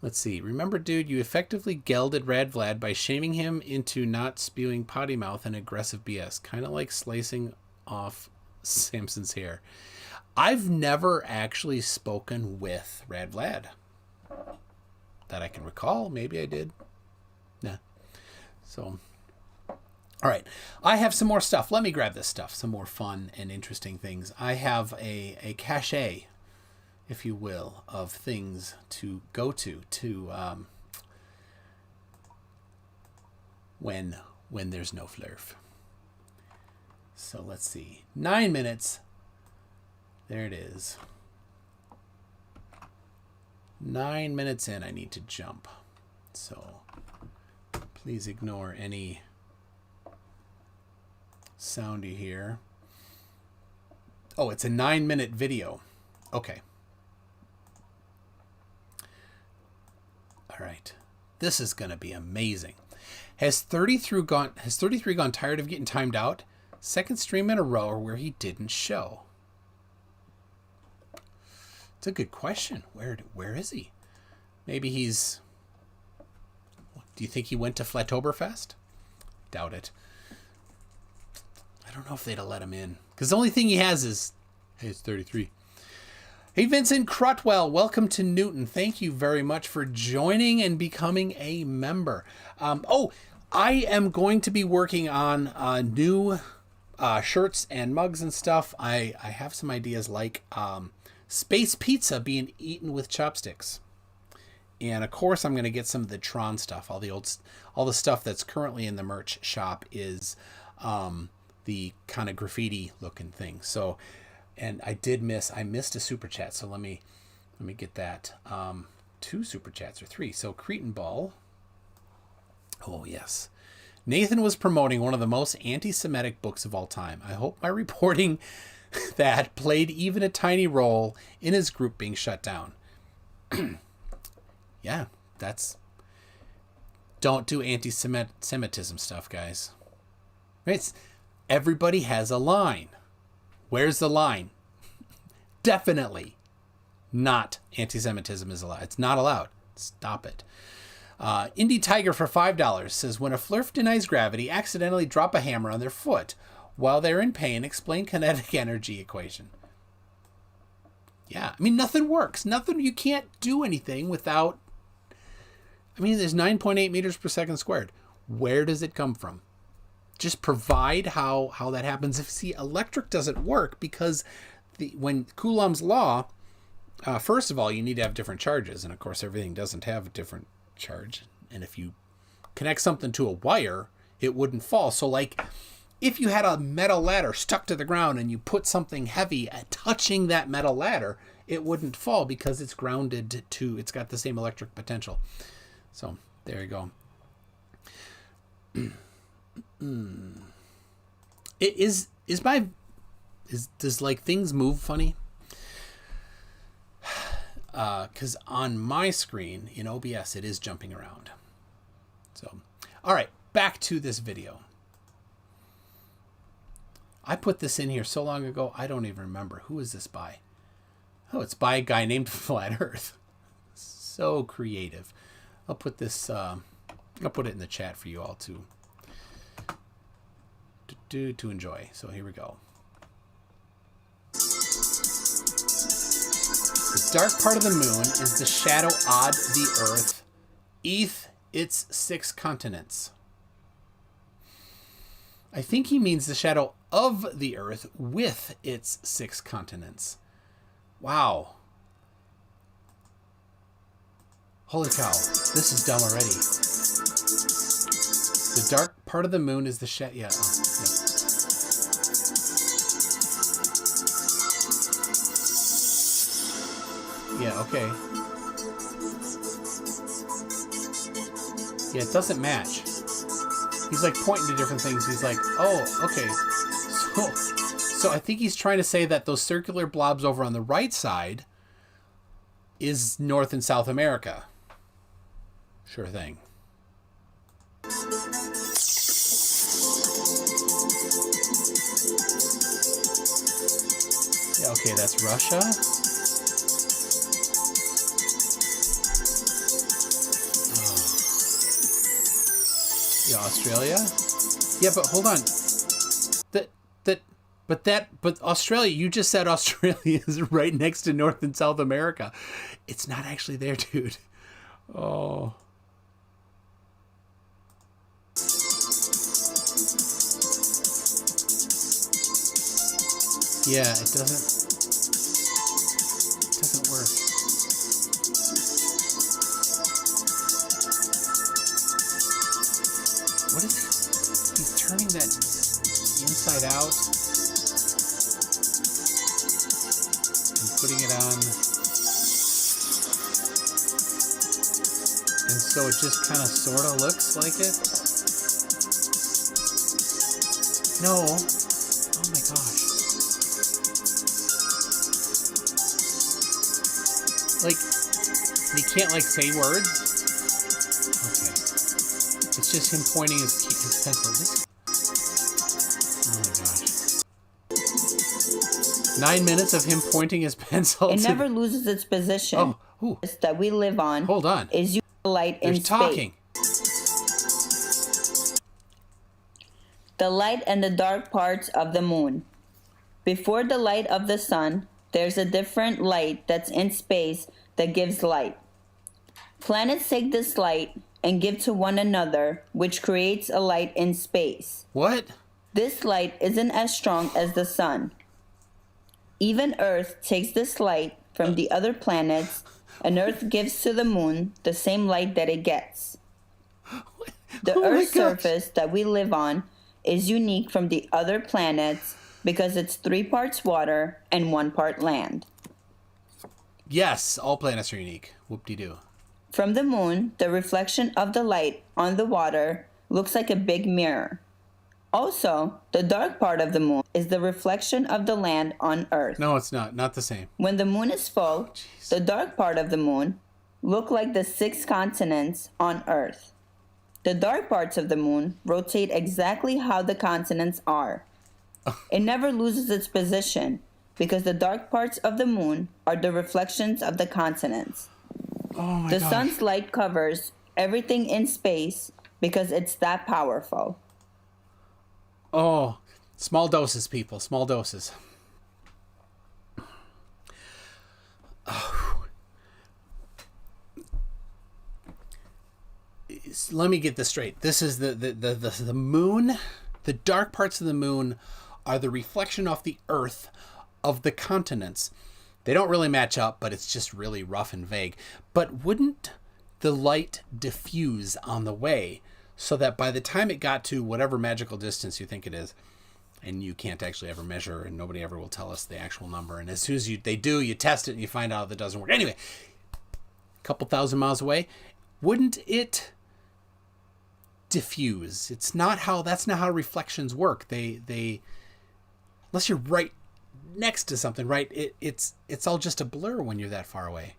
Let's see. Remember, dude, you effectively gelded Rad Vlad by shaming him into not spewing potty mouth and aggressive BS, kind of like slicing off Samson's hair. I've never actually spoken with Rad Vlad that I can recall. Maybe I did. Nah. So, all right. I have some more stuff. Let me grab this stuff. Some more fun and interesting things. I have a cache, if you will, of things to go to when there's no flurf. So let's see. 9 minutes. There it is. 9 minutes in, I need to jump. So please ignore any sound you hear. Oh, it's a 9-minute video. Okay. All right. This is going to be amazing. Has 33 gone tired of getting timed out? Second stream in a row where he didn't show. It's a good question. Where is he? Maybe he's... Do you think he went to Flatoberfest? Doubt it. I don't know if they'd have let him in. Because the only thing he has is... Hey, it's 33. Hey, Vincent Crutwell. Welcome to Newton. Thank you very much for joining and becoming a member. I am going to be working on new shirts and mugs and stuff. I have some ideas like... Space pizza being eaten with chopsticks. And of course, I'm going to get some of the Tron stuff. All the stuff that's currently in the merch shop is the kind of graffiti looking thing. So, and I missed a super chat. So let me get that. 2 super chats or 3. So Cretan Ball. Oh yes. Nathan was promoting one of the most anti-Semitic books of all time. I hope my reporting that played even a tiny role in his group being shut down. Yeah, don't do anti-Semitism stuff, guys. Right? Everybody has a line. Where's the line? Definitely not anti-Semitism is allowed. It's not allowed. Stop it. Indie Tiger for $5 says, when a flurf denies gravity, accidentally drop a hammer on their foot. While they're in pain, explain kinetic energy equation. Yeah, I mean, nothing works. You can't do anything without... I mean, there's 9.8 meters per second squared. Where does it come from? Just provide how that happens. See, electric doesn't work because when Coulomb's law, first of all, you need to have different charges. And of course, everything doesn't have a different charge. And if you connect something to a wire, it wouldn't fall. So like if you had a metal ladder stuck to the ground and you put something heavy touching that metal ladder, it wouldn't fall because it's grounded to, it's got the same electric potential. So there you go. Does like things move funny? Because on my screen in OBS, it is jumping around. So, all right, back to this video. I put this in here so long ago, I don't even remember. Who is this by? Oh, it's by a guy named Flat Earth. So creative. I'll put this, I'll put it in the chat for you all to enjoy. So here we go. The dark part of the moon is the shadow odd the earth, its 6 continents. I think he means the shadow of the earth with its 6 continents. Wow. Holy cow, this is dumb already. The dark part of the moon is the shadow. Yeah, yeah, okay. Yeah, it doesn't match. He's like pointing to different things. He's like, oh, okay. So I think he's trying to say that those circular blobs over on the right side is North and South America. Sure thing. Yeah, okay, that's Russia. Yeah, Australia. Yeah, but hold on. But Australia, you just said Australia is right next to North and South America. It's not actually there, dude. Oh. Yeah, it doesn't work. What is he? He's turning that inside out and putting it on. And so it just kind of sort of looks like it. No. Oh my gosh. Like, he can't like say words? Okay. It's just him pointing his pencil. Oh my gosh. 9 minutes of him pointing his pencil. It never loses its position. Oh, that we live on. Hold on. Is light in space. Talking. The light and the dark parts of the moon. Before the light of the sun, there's a different light that's in space that gives light. Planets take this light and give to one another, which creates a light in space. What? This light isn't as strong as the sun. Even Earth takes this light from the other planets, and Earth gives to the moon the same light that it gets. The Earth's surface that we live on is unique from the other planets because it's 3 parts water and 1 part land. Yes, all planets are unique. Whoop-de-doo. From the moon, the reflection of the light on the water looks like a big mirror. Also, the dark part of the moon is the reflection of the land on Earth. No, it's not. Not the same. When the moon is full, the dark part of the moon look like the 6 continents on Earth. The dark parts of the moon rotate exactly how the continents are. It never loses its position because the dark parts of the moon are the reflections of the continents. Oh my The gosh. sun's light covers everything in space because it's that powerful. Oh, small doses, people. Small doses. Oh. Let me get this straight. This is the moon. The dark parts of the moon are the reflection off the Earth of the continents. They don't really match up, but it's just really rough and vague. But wouldn't the light diffuse on the way so that by the time it got to whatever magical distance you think it is, and you can't actually ever measure, and nobody ever will tell us the actual number, and as soon as they do, you test it and you find out that it doesn't work. Anyway, a couple thousand miles away, wouldn't it diffuse? That's not how reflections work. They unless you're right next to something, right? It's all just a blur when you're that far away.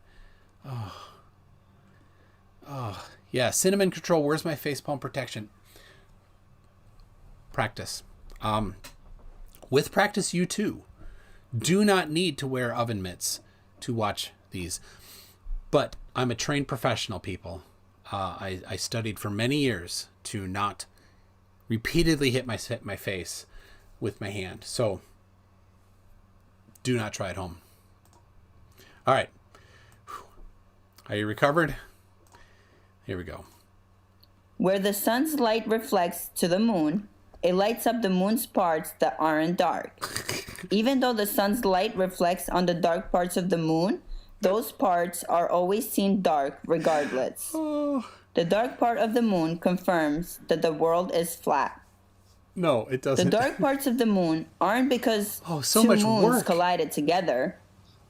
Oh, yeah. Cinnamon control. Where's my facepalm protection? Practice. With practice, you too do not need to wear oven mitts to watch these. But I'm a trained professional, people. I studied for many years to not repeatedly hit my face with my hand. So do not try at home. All right. Are you recovered? Here we go. Where the sun's light reflects to the moon, it lights up the moon's parts that aren't dark. Even though the sun's light reflects on the dark parts of the moon, those parts are always seen dark regardless. The dark part of the moon confirms that the world is flat. No, it doesn't. The dark parts of the moon aren't because so two much moons work. collided together.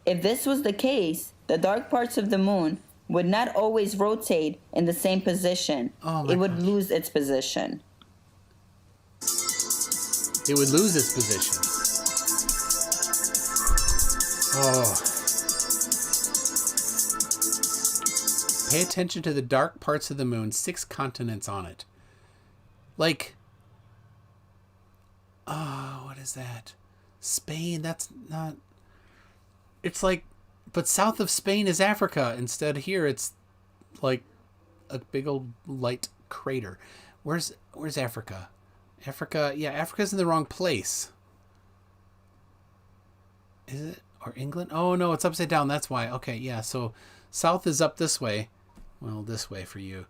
If this was the case, the dark parts of the moon would not always rotate in the same position. It would lose its position. It would lose its position. Oh. Pay attention to the dark parts of the moon, 6 continents on it. Like, what is that? Spain, that's not... It's like, but south of Spain is Africa. Instead here, it's like a big old light crater. Where's Africa? Africa's in the wrong place. Is it? Or England? Oh, no, it's upside down. That's why. Okay, yeah, so south is up this way. Well, this way for you.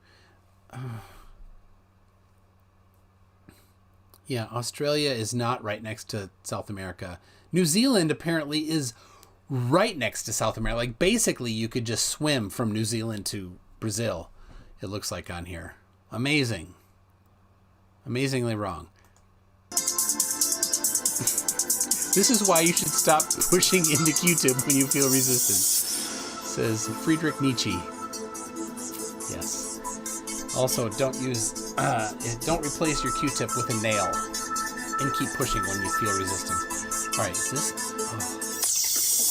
Yeah, Australia is not right next to South America. New Zealand apparently is right next to South America. Like, basically, you could just swim from New Zealand to Brazil, it looks like on here. Amazing. Amazingly wrong. This is why you should stop pushing into Q-tip when you feel resistance, says Friedrich Nietzsche. Yes. Also, don't replace your Q-tip with a nail and keep pushing when you feel resistance. All right, is this?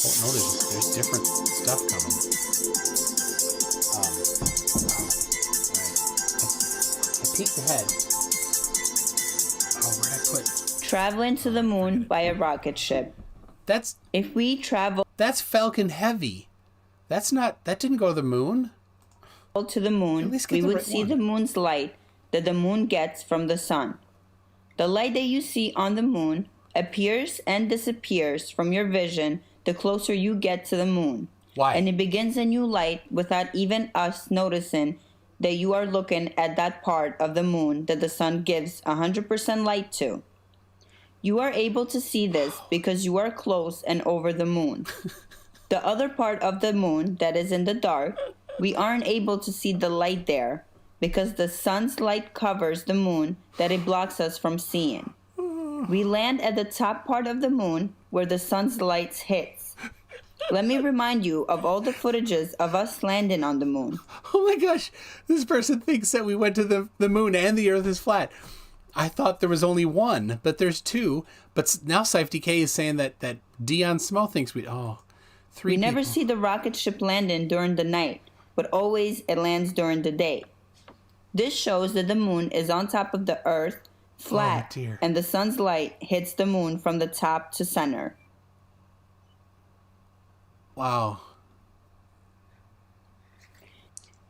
Oh no, there's different stuff coming. All right. I peeked ahead. Oh, where'd I put? Traveling to the moon by a rocket ship. If we travel... That's Falcon Heavy. That didn't go to the moon. To the moon, we would see the moon's light that the moon gets from the sun. The light that you see on the moon appears and disappears from your vision the closer you get to the moon. Why? And it begins a new light without even us noticing that you are looking at that part of the moon that the sun gives 100% light to. You are able to see this because you are close and over the moon. The other part of the moon that is in the dark, we aren't able to see the light there because the sun's light covers the moon that it blocks us from seeing. We land at the top part of the moon where the sun's light hits. Let me remind you of all the footages of us landing on the moon. Oh my gosh, this person thinks that we went to the moon and the Earth is flat. I thought there was only one, but there's two. But now SyfDK is saying that Dion Small thinks three We never people. see the rocket ship landing during the night, but always it lands during the day. This shows that the moon is on top of the Earth, flat, dear. and the sun's light hits the moon from the top to center. Wow.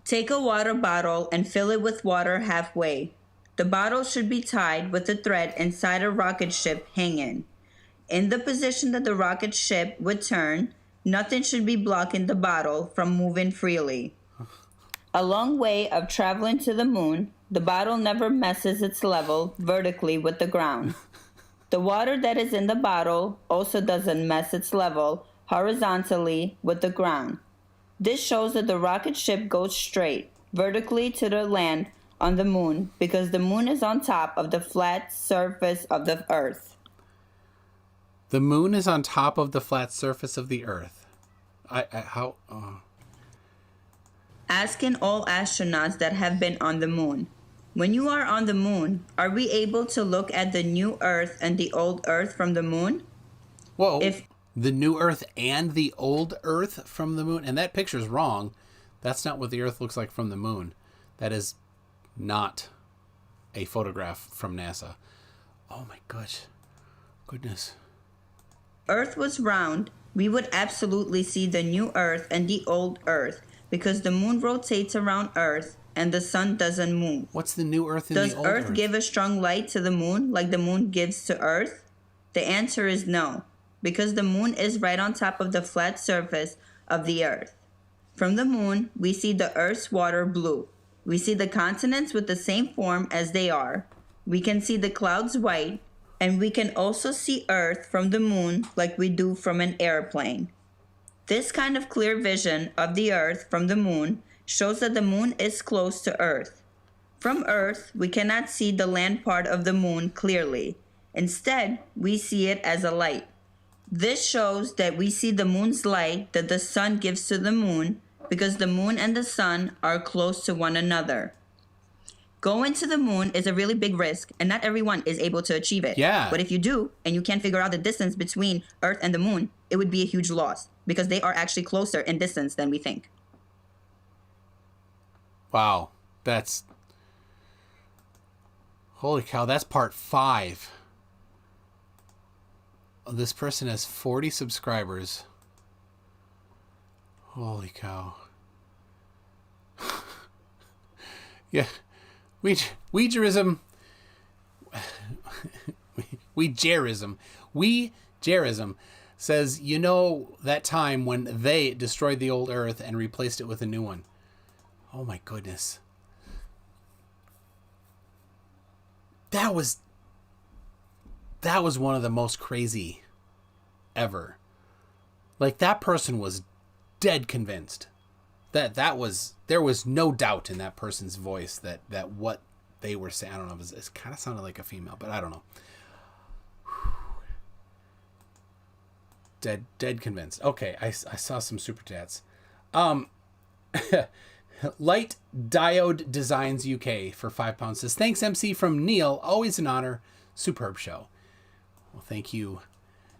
Take a water bottle and fill it with water halfway. The bottle should be tied with a thread inside a rocket ship hanging. In the position that the rocket ship would turn, nothing should be blocking the bottle from moving freely. A long way of traveling to the moon, the bottle never messes its level vertically with the ground. The water that is in the bottle also doesn't mess its level horizontally with the ground. This shows that the rocket ship goes straight, vertically to the land on the moon because the moon is on top of the flat surface of the Earth. The moon is on top of the flat surface of the Earth. Asking all astronauts that have been on the moon. When you are on the moon, are we able to look at the new Earth and the old Earth from the moon? Whoa. If The new Earth and the old Earth from the moon? And that picture's wrong. That's not what the Earth looks like from the moon. That is not a photograph from NASA. Oh my goodness. Earth was round, we would absolutely see the new Earth and the old Earth because the moon rotates around Earth and the sun doesn't move. What's the new Earth and Does the old Earth give a strong light to the moon like the moon gives to Earth? The answer is no, because the moon is right on top of the flat surface of the Earth. From the moon, we see the Earth's water blue. We see the continents with the same form as they are. We can see the clouds white, and we can also see Earth from the moon like we do from an airplane. This kind of clear vision of the Earth from the moon shows that the moon is close to Earth. From Earth, we cannot see the land part of the moon clearly. Instead, we see it as a light. This shows that we see the moon's light that the sun gives to the moon because the moon and the sun are close to one another. Going to the moon is a really big risk, and not everyone is able to achieve it. Yeah. But if you do, and you can't figure out the distance between Earth and the moon, it would be a huge loss because they are actually closer in distance than we think. Wow. That's... Holy cow, that's part 5. This person has 40 subscribers. Holy cow. Yeah. Ouijarism. Ouijarism says, you know that time when they destroyed the old Earth and replaced it with a new one. Oh my goodness. That was one of the most crazy ever. Like, that person was dead convinced that there was no doubt in that person's voice that what they were saying, I don't know, it kind of sounded like a female, but I don't know. Dead convinced. Okay, I saw some super chats. Light Diode Designs UK for £5 says, thanks MC from Neil, always an honor, superb show. Well, thank you,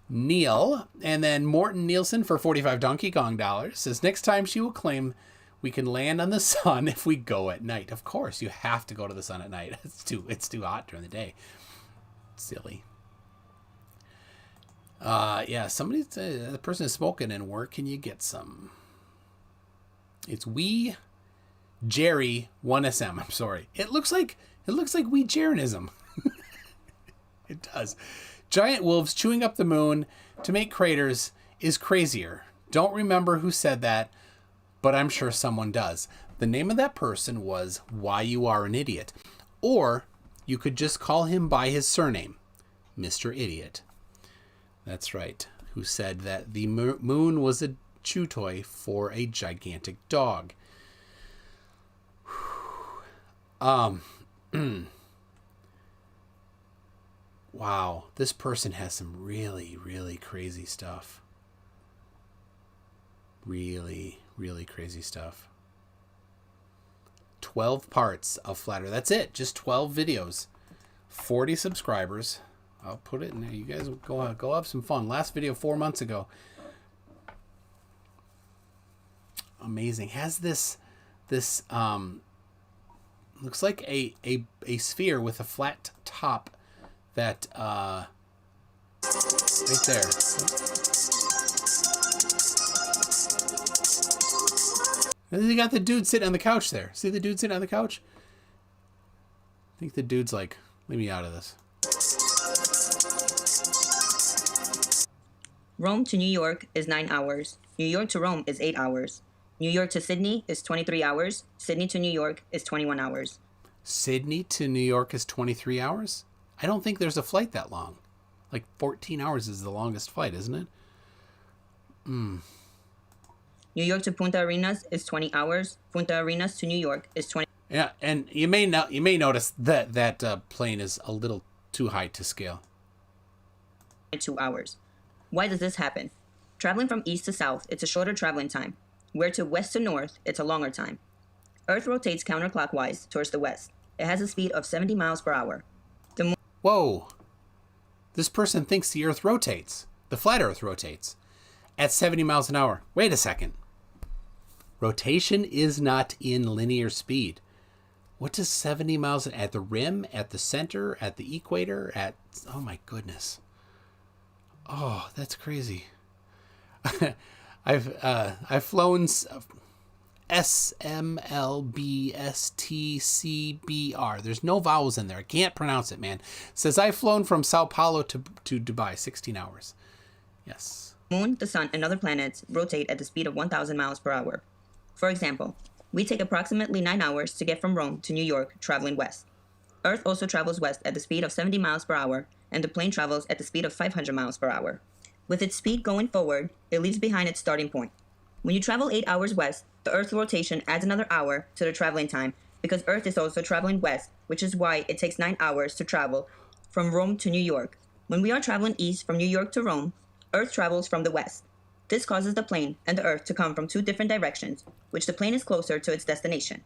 Neil. And then Morton Nielsen for 45 Donkey Kong dollars says, next time she will claim we can land on the sun if we go at night. Of course, you have to go to the sun at night. It's too hot during the day. Silly. Yeah, the person is smoking, and where can you get some? It's Jerry 1SM. I'm sorry. It looks like Jeranism. It does. Giant wolves chewing up the moon to make craters is crazier. Don't remember who said that, but I'm sure someone does. The name of that person was Why You Are an Idiot. Or you could just call him by his surname, Mr. Idiot. That's right. Who said that the moon was chew toy for a gigantic dog. Wow, this person has some really, really crazy stuff. Really, really crazy stuff. 12 parts of Flat Earth. That's it. Just 12 videos. 40 subscribers. I'll put it in there. You guys go have some fun. Last video 4 months ago. Amazing. Has this looks like a sphere with a flat top that right there. And then you got the dude sitting on the couch there. See the dude sitting on the couch? I think the dude's like, leave me out of this. Rome to New York is 9 hours. New York to Rome is 8 hours. New York to Sydney is 23 hours. Sydney to New York is 21 hours. Sydney to New York is 23 hours? I don't think there's a flight that long. Like 14 hours is the longest flight, isn't it? New York to Punta Arenas is 20 hours. Punta Arenas to New York is 20. Yeah, and you may notice that plane is a little too high to scale. 2 hours. Why does this happen? Traveling from east to south, it's a shorter traveling time. Where to west to north, it's a longer time. Earth rotates counterclockwise towards the west. It has a speed of 70 miles per hour. Whoa. This person thinks the Earth rotates. The flat Earth rotates at 70 miles an hour. Wait a second. Rotation is not in linear speed. What does 70 miles at the rim, at the center, at the equator, at... Oh my goodness. Oh, that's crazy. I've flown SMLBSTCBR. There's no vowels in there. I can't pronounce it, man. It says I've flown from Sao Paulo to Dubai, 16 hours. Yes. Moon, the sun, and other planets rotate at the speed of 1,000 miles per hour. For example, we take approximately 9 hours to get from Rome to New York, traveling west. Earth also travels west at the speed of 70 miles per hour, and the plane travels at the speed of 500 miles per hour. With its speed going forward, it leaves behind its starting point. When you travel 8 hours west, the Earth's rotation adds another hour to the traveling time because Earth is also traveling west, which is why it takes 9 hours to travel from Rome to New York. When we are traveling east from New York to Rome, Earth travels from the west. This causes the plane and the Earth to come from 2 different directions, which the plane is closer to its destination.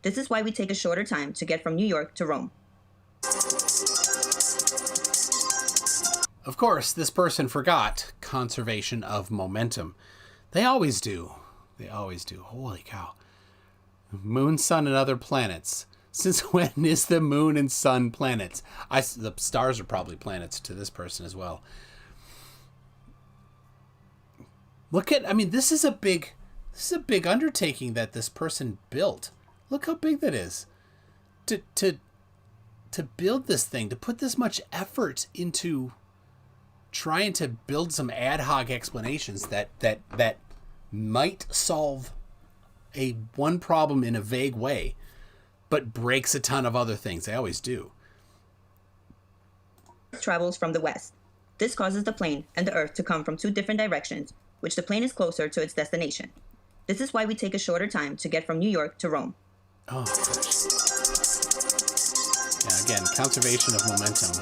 This is why we take a shorter time to get from New York to Rome. Of course, this person forgot conservation of momentum. They always do. They always do. Holy cow. Moon, sun, and other planets. Since when is the moon and sun planets? The stars are probably planets to this person as well. Look at, I mean, this is a big undertaking that this person built. Look how big that is. To build this thing, to put this much effort into trying to build some ad hoc explanations that might solve one problem in a vague way, but breaks a ton of other things. They always do. Earth travels from the west. This causes the plane and the Earth to come from 2 different directions, which the plane is closer to its destination. This is why we take a shorter time to get from New York to Rome. Oh, gosh. Yeah, again, conservation of momentum.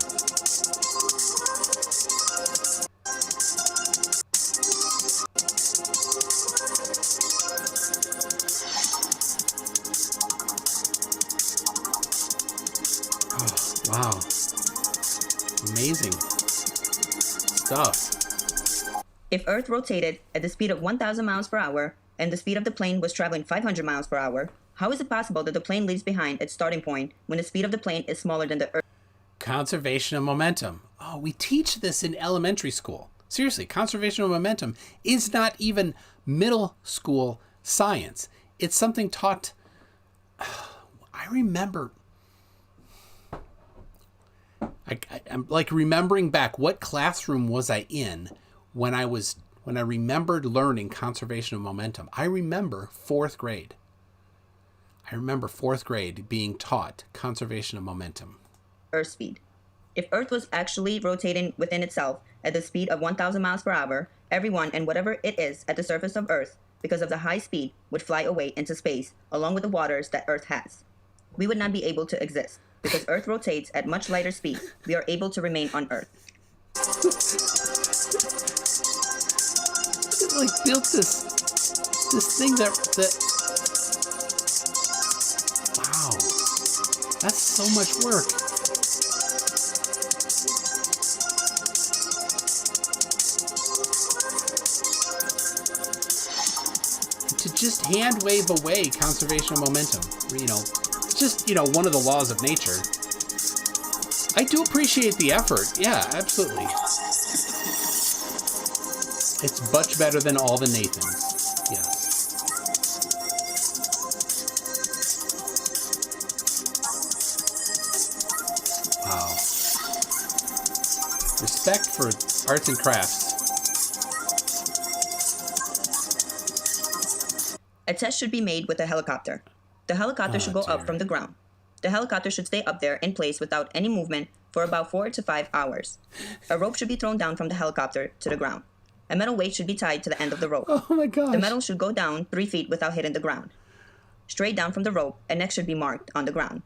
Wow. Amazing stuff. If Earth rotated at the speed of 1,000 miles per hour and the speed of the plane was traveling 500 miles per hour, how is it possible that the plane leaves behind its starting point when the speed of the plane is smaller than the Earth? Conservation of momentum. Oh, we teach this in elementary school. Seriously, conservation of momentum is not even middle school science. It's something taught... I remember... I'm like remembering back, what classroom was I in when I remembered learning conservation of momentum? I remember 4th grade. I remember 4th grade being taught conservation of momentum. Earth speed. If Earth was actually rotating within itself at the speed of 1,000 miles per hour, everyone and whatever it is at the surface of Earth, because of the high speed, would fly away into space, along with the waters that Earth has. We would not be able to exist. Because Earth rotates at much lighter speed, we are able to remain on Earth. It like built this thing that wow, that's so much work. To just hand wave away conservation of momentum, just one of the laws of nature. I do appreciate the effort. Yeah, absolutely. It's much better than all the Nathans. Yes. Wow. Respect for arts and crafts. A test should be made with a helicopter. The helicopter should go up from the ground. The helicopter should stay up there in place without any movement for about 4 to 5 hours. A rope should be thrown down from the helicopter to the ground. A metal weight should be tied to the end of the rope. Oh my gosh. The metal should go down 3 feet without hitting the ground. Straight down from the rope, an X should be marked on the ground.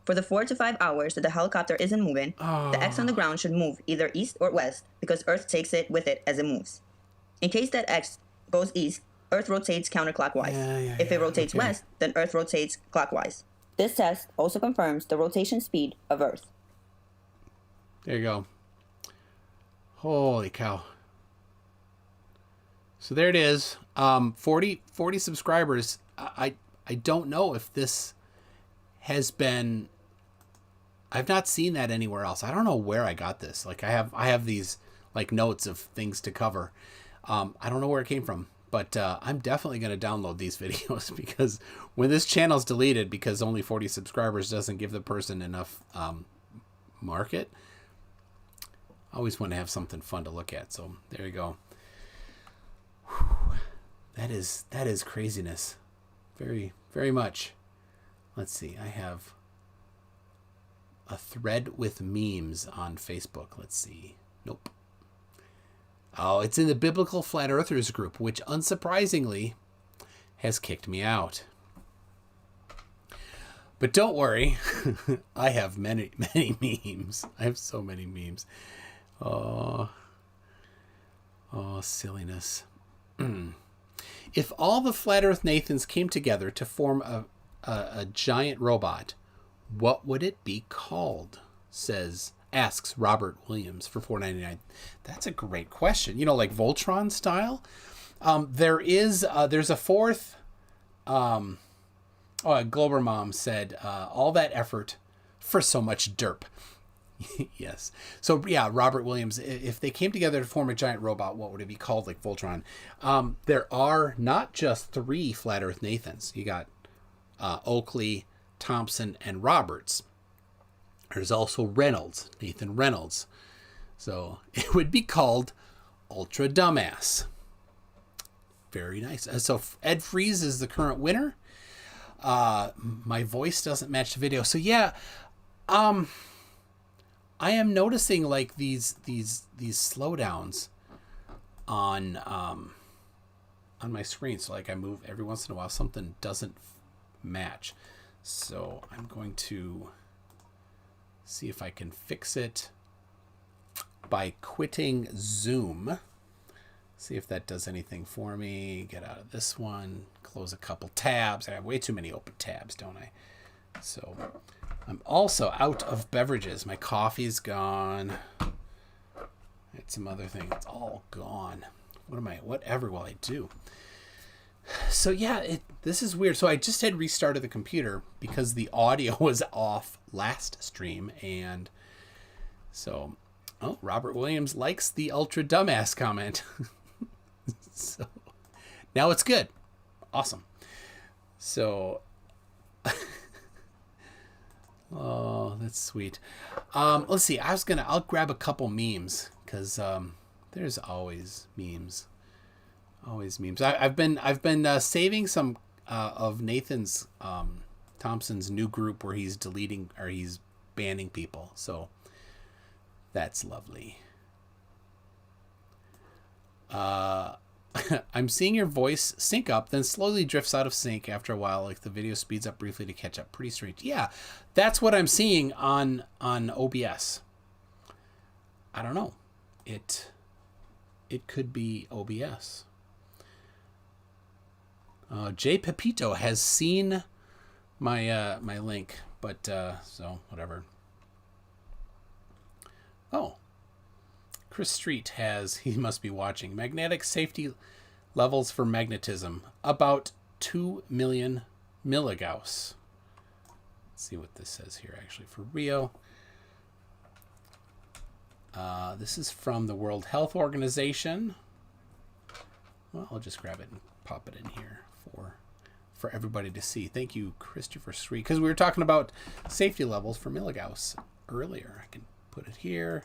For the 4 to 5 hours that the helicopter isn't moving, the X on the ground should move either east or west because Earth takes it with it as it moves. In case that X goes east, Earth rotates counterclockwise. If it rotates west, then Earth rotates clockwise. This test also confirms the rotation speed of Earth. There you go. Holy cow. So there it is. 40 subscribers. I don't know if this has been... I've not seen that anywhere else. I don't know where I got this. Like I have these like notes of things to cover. I don't know where it came from. But I'm definitely going to download these videos because when this channel's deleted because only 40 subscribers doesn't give the person enough market, I always want to have something fun to look at. So there you go. Whew. That is craziness. Very, very much. Let's see. I have a thread with memes on Facebook. Let's see. Nope. Oh, it's in the Biblical Flat Earthers group, which unsurprisingly has kicked me out. But don't worry, I have many, many memes. I have so many memes. Oh, silliness. If all the Flat Earth Nathans came together to form a giant robot, what would it be called? Asks Robert Williams for $4.99. That's a great question. Like Voltron style. There's a fourth. Glober Mom said, all that effort for so much derp. Yes. So yeah, Robert Williams, if they came together to form a giant robot, what would it be called? Like Voltron. There are not just 3 Flat Earth Nathans. You got Oakley, Thompson, and Roberts. There's also Reynolds, Nathan Reynolds. So it would be called Ultra Dumbass. Very nice. So Ed Freeze is the current winner. My voice doesn't match the video. So yeah, I am noticing like these slowdowns on my screen. So like I move every once in a while, something doesn't match. So I'm going to see if I can fix it by quitting Zoom. See if that does anything for me. Get out of this one. Close a couple tabs. I have way too many open tabs, don't I? So I'm also out of beverages. My coffee's gone. It's some other thing. It's all gone. Whatever will I do? So yeah, this is weird. So I just had restarted the computer because the audio was off last stream, and so Robert Williams likes the ultra dumbass comment. So now it's good. Awesome. So oh, that's sweet. Let's see. I'll grab a couple memes because there's always memes. Always memes. I've been saving some of Nathan's Thompson's new group where he's deleting or he's banning people. So That's lovely. I'm seeing your voice sync up, then slowly drifts out of sync after a while, like the video speeds up briefly to catch up. Pretty strange. Yeah, that's what I'm seeing on OBS. I don't know. It could be OBS. Jay Pepito has seen my my link, but so whatever. Oh, Chris Street has, he must be watching, magnetic safety levels for magnetism, about 2 million milligauss. Let's see what this says here actually for Rio. This is from the World Health Organization. Well, I'll just grab it and pop it in here for everybody to see. Thank you, Christopher Street, because we were talking about safety levels for milligauss earlier. I can put it here.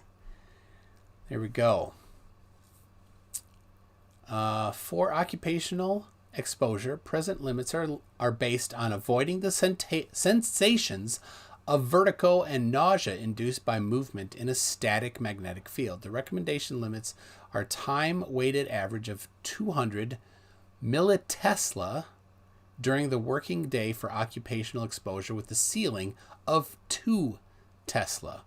There we go. For occupational exposure, present limits are based on avoiding the sensations of vertigo and nausea induced by movement in a static magnetic field. The recommendation limits are time-weighted average of 200 millitesla during the working day for occupational exposure with a ceiling of 2 Tesla.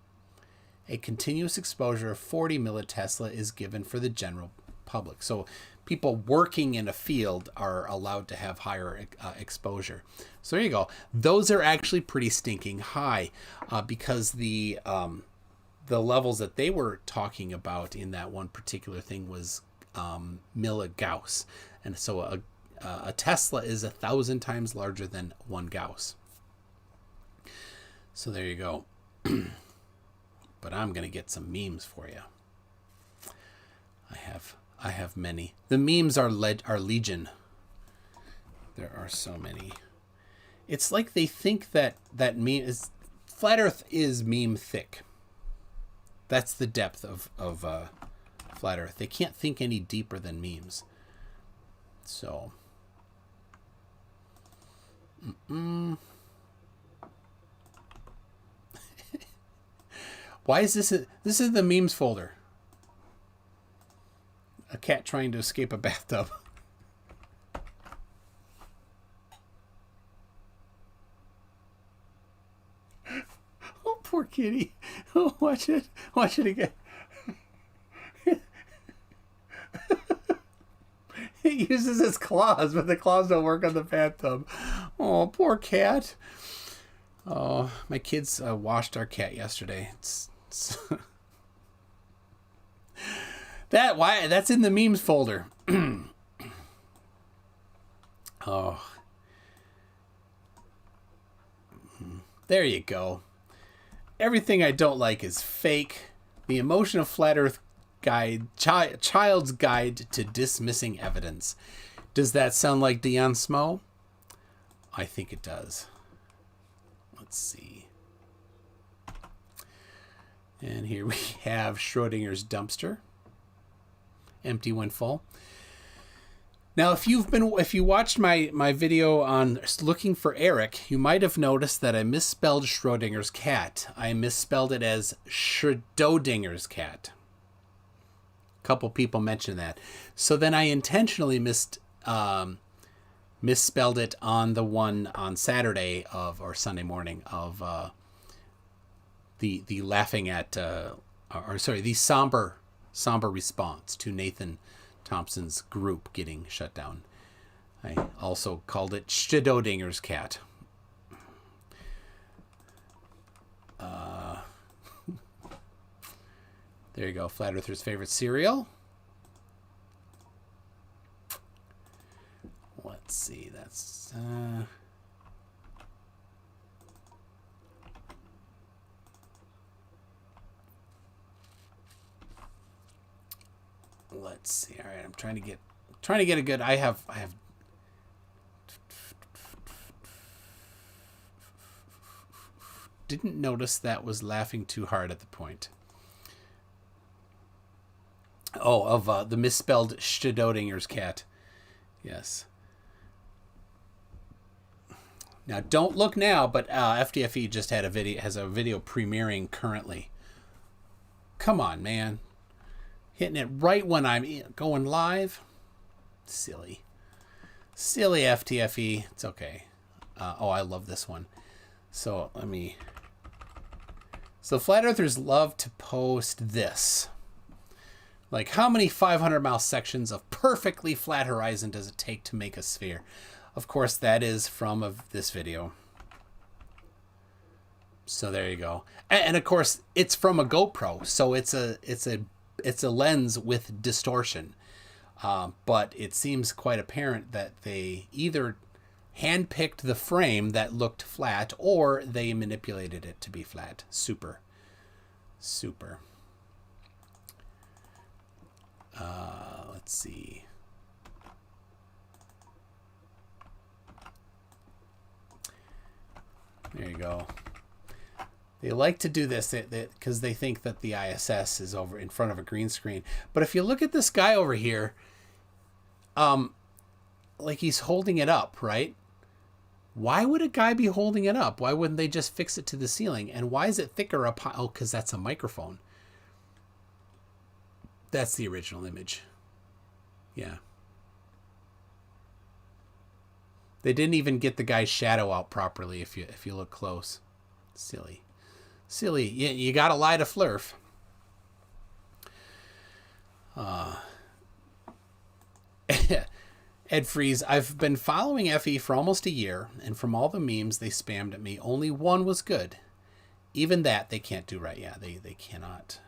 A continuous exposure of 40 millitesla is given for the general public. So people working in a field are allowed to have higher exposure. So there you go. Those are actually pretty stinking high because the levels that they were talking about in that one particular thing was milligauss. And so a Tesla is 1,000 times larger than 1 Gauss. So there you go. But I'm going to get some memes for you. I have many. The memes are legion. There are so many. It's like they think that meme is flat Earth is meme thick. That's the depth of flat Earth. They can't think any deeper than memes. So. Why is this? This is the memes folder. A cat trying to escape a bathtub. Oh, poor kitty. Oh, watch it. Watch it again. It uses its claws, but the claws don't work on the bathtub. Oh, poor cat. Oh, my kids washed our cat yesterday. That's in the memes folder. Oh. There you go. Everything I don't like is fake. The Emotion of Flat Earth Guide, Child's Guide to Dismissing Evidence. Does that sound like Dion Smo? I think it does. Let's see. And here we have Schrodinger's dumpster. Empty when full. Now, if you watched my video on looking for Eric, you might have noticed that I misspelled Schrodinger's cat. I misspelled it as Schrodinger's cat. A couple people mentioned that. So then I intentionally misspelled it on the one on Saturday or Sunday morning of the laughing at the somber response to Nathan Thompson's group getting shut down. I also called it Schrodinger's cat. There you go. Flat Earther's favorite cereal. Let's see. That's let's see. All right, I'm trying to get a good. I have didn't notice that was laughing too hard at the point. Oh, of the misspelled Schrodinger's cat. Yes. Now, don't look now, but FDFE just has a video premiering currently. Come on, man. Hitting it right when I'm going live. Silly. Silly FTFE. It's okay. I love this one. So let me... So flat earthers love to post this. Like, how many 500-mile sections of perfectly flat horizon does it take to make a sphere? Of course, that is from this video. So there you go. And of course, it's from a GoPro, so it's a lens with distortion. But it seems quite apparent that they either handpicked the frame that looked flat or they manipulated it to be flat. Super. Let's see. There you go. They like to do this because they think that the ISS is over in front of a green screen. But if you look at this guy over here, like he's holding it up, right? Why would a guy be holding it up? Why wouldn't they just fix it to the ceiling? And why is it thicker up high? Oh, because that's a microphone. That's the original image. Yeah. They didn't even get the guy's shadow out properly if you look close. Silly. You gotta lie to Flurf. Ed Freeze, I've been following FE for almost a year, and from all the memes they spammed at me, only one was good. Even that they can't do right. Yeah, they cannot.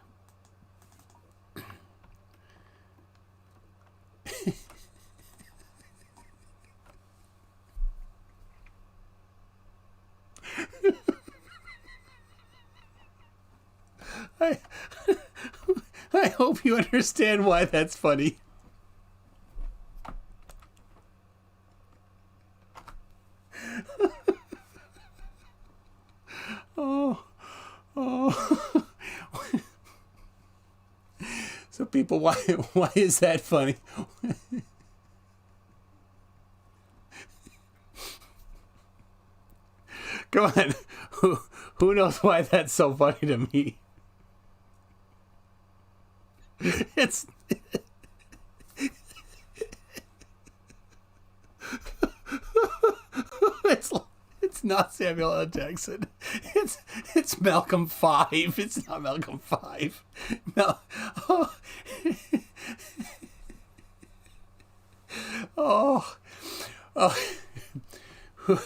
I hope you understand why that's funny. Oh. So people, why is that funny? Go on. Who knows why that's so funny to me? It's not Samuel L. Jackson. It's Malcolm 5. It's not Malcolm 5. No. Oh.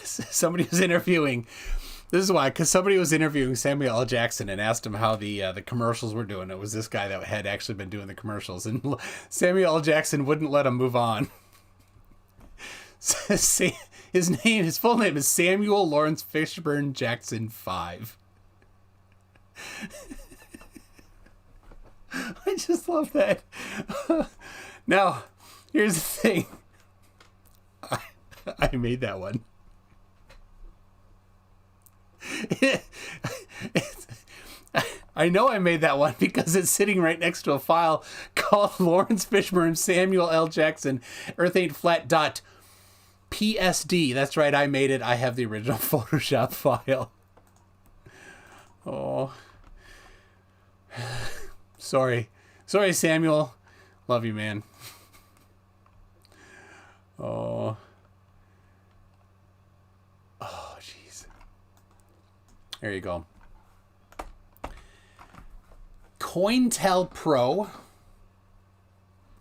Somebody was interviewing. This is why, because somebody was interviewing Samuel L. Jackson and asked him how the commercials were doing. It was this guy that had actually been doing the commercials, and Samuel L. Jackson wouldn't let him move on. His full name is Samuel Lawrence Fishburne Jackson 5. I just love that. Now, here's the thing. I made that one. I know I made that one because it's sitting right next to a file called Lawrence Fishburne Samuel L. Jackson Earth Ain't Flat .psd. That's right, I made it. I have the original Photoshop file. Oh. Sorry, Samuel. Love you, man. Oh. Oh, jeez. There you go. COINTELPRO.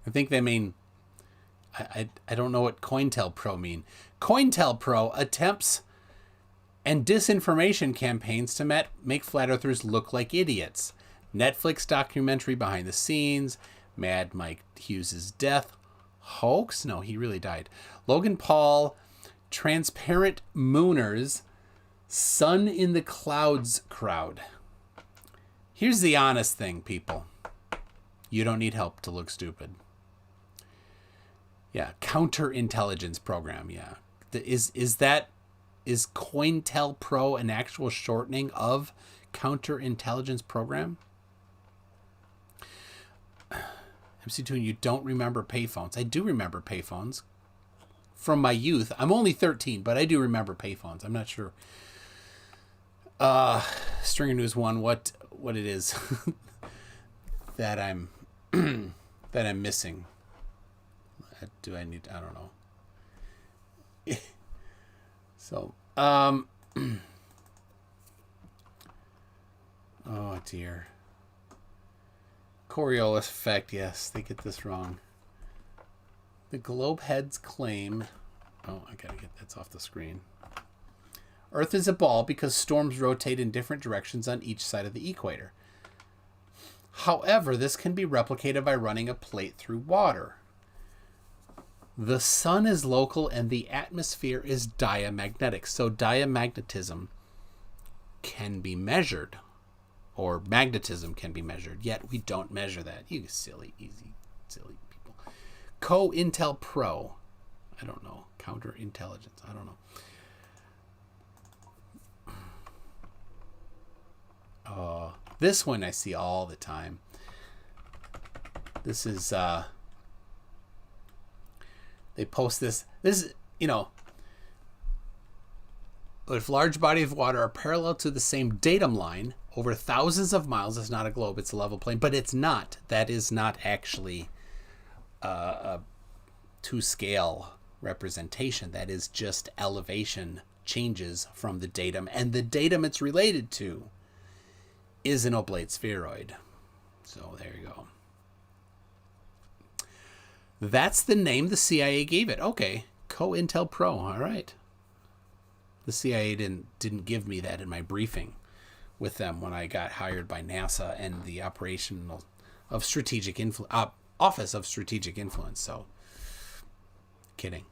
I think they mean... I don't know what COINTELPRO mean. COINTELPRO attempts and disinformation campaigns to make flat earthers look like idiots. Netflix documentary behind the scenes. Mad Mike Hughes' death. Hoax? No, he really died. Logan Paul. Transparent Mooners. Sun in the Clouds crowd. Here's the honest thing, people. You don't need help to look stupid. Yeah, counterintelligence program, yeah. Is COINTELPRO an actual shortening of counterintelligence program? MC2, you don't remember payphones. I do remember payphones from my youth. I'm only 13, but I do remember payphones. I'm not sure. Stringer News 1, what it is. that I'm that I'm missing? Do I need? I don't know. So, oh dear. Coriolis effect. Yes, they get this wrong. The globe heads claim. Oh, I gotta get that's off the screen. Earth is a ball because storms rotate in different directions on each side of the equator. However, this can be replicated by running a plate through water. The sun is local and the atmosphere is diamagnetic. So diamagnetism can be measured, or magnetism can be measured, yet we don't measure that. You silly people. Co-Intel Pro. I don't know. Counterintelligence. I don't know. This one I see all the time. This is they post this is, you know, if large bodies of water are parallel to the same datum line over thousands of miles, it's not a globe, it's a level plane. But it's not. That is not actually a to scale representation. That is just elevation changes from the datum, and the datum it's related to is an oblate spheroid. So there you go. That's the name the CIA gave it. Okay, Co-Intel Pro. All right. The CIA didn't give me that in my briefing with them when I got hired by NASA and the operational of strategic Office of Strategic Influence. So, kidding.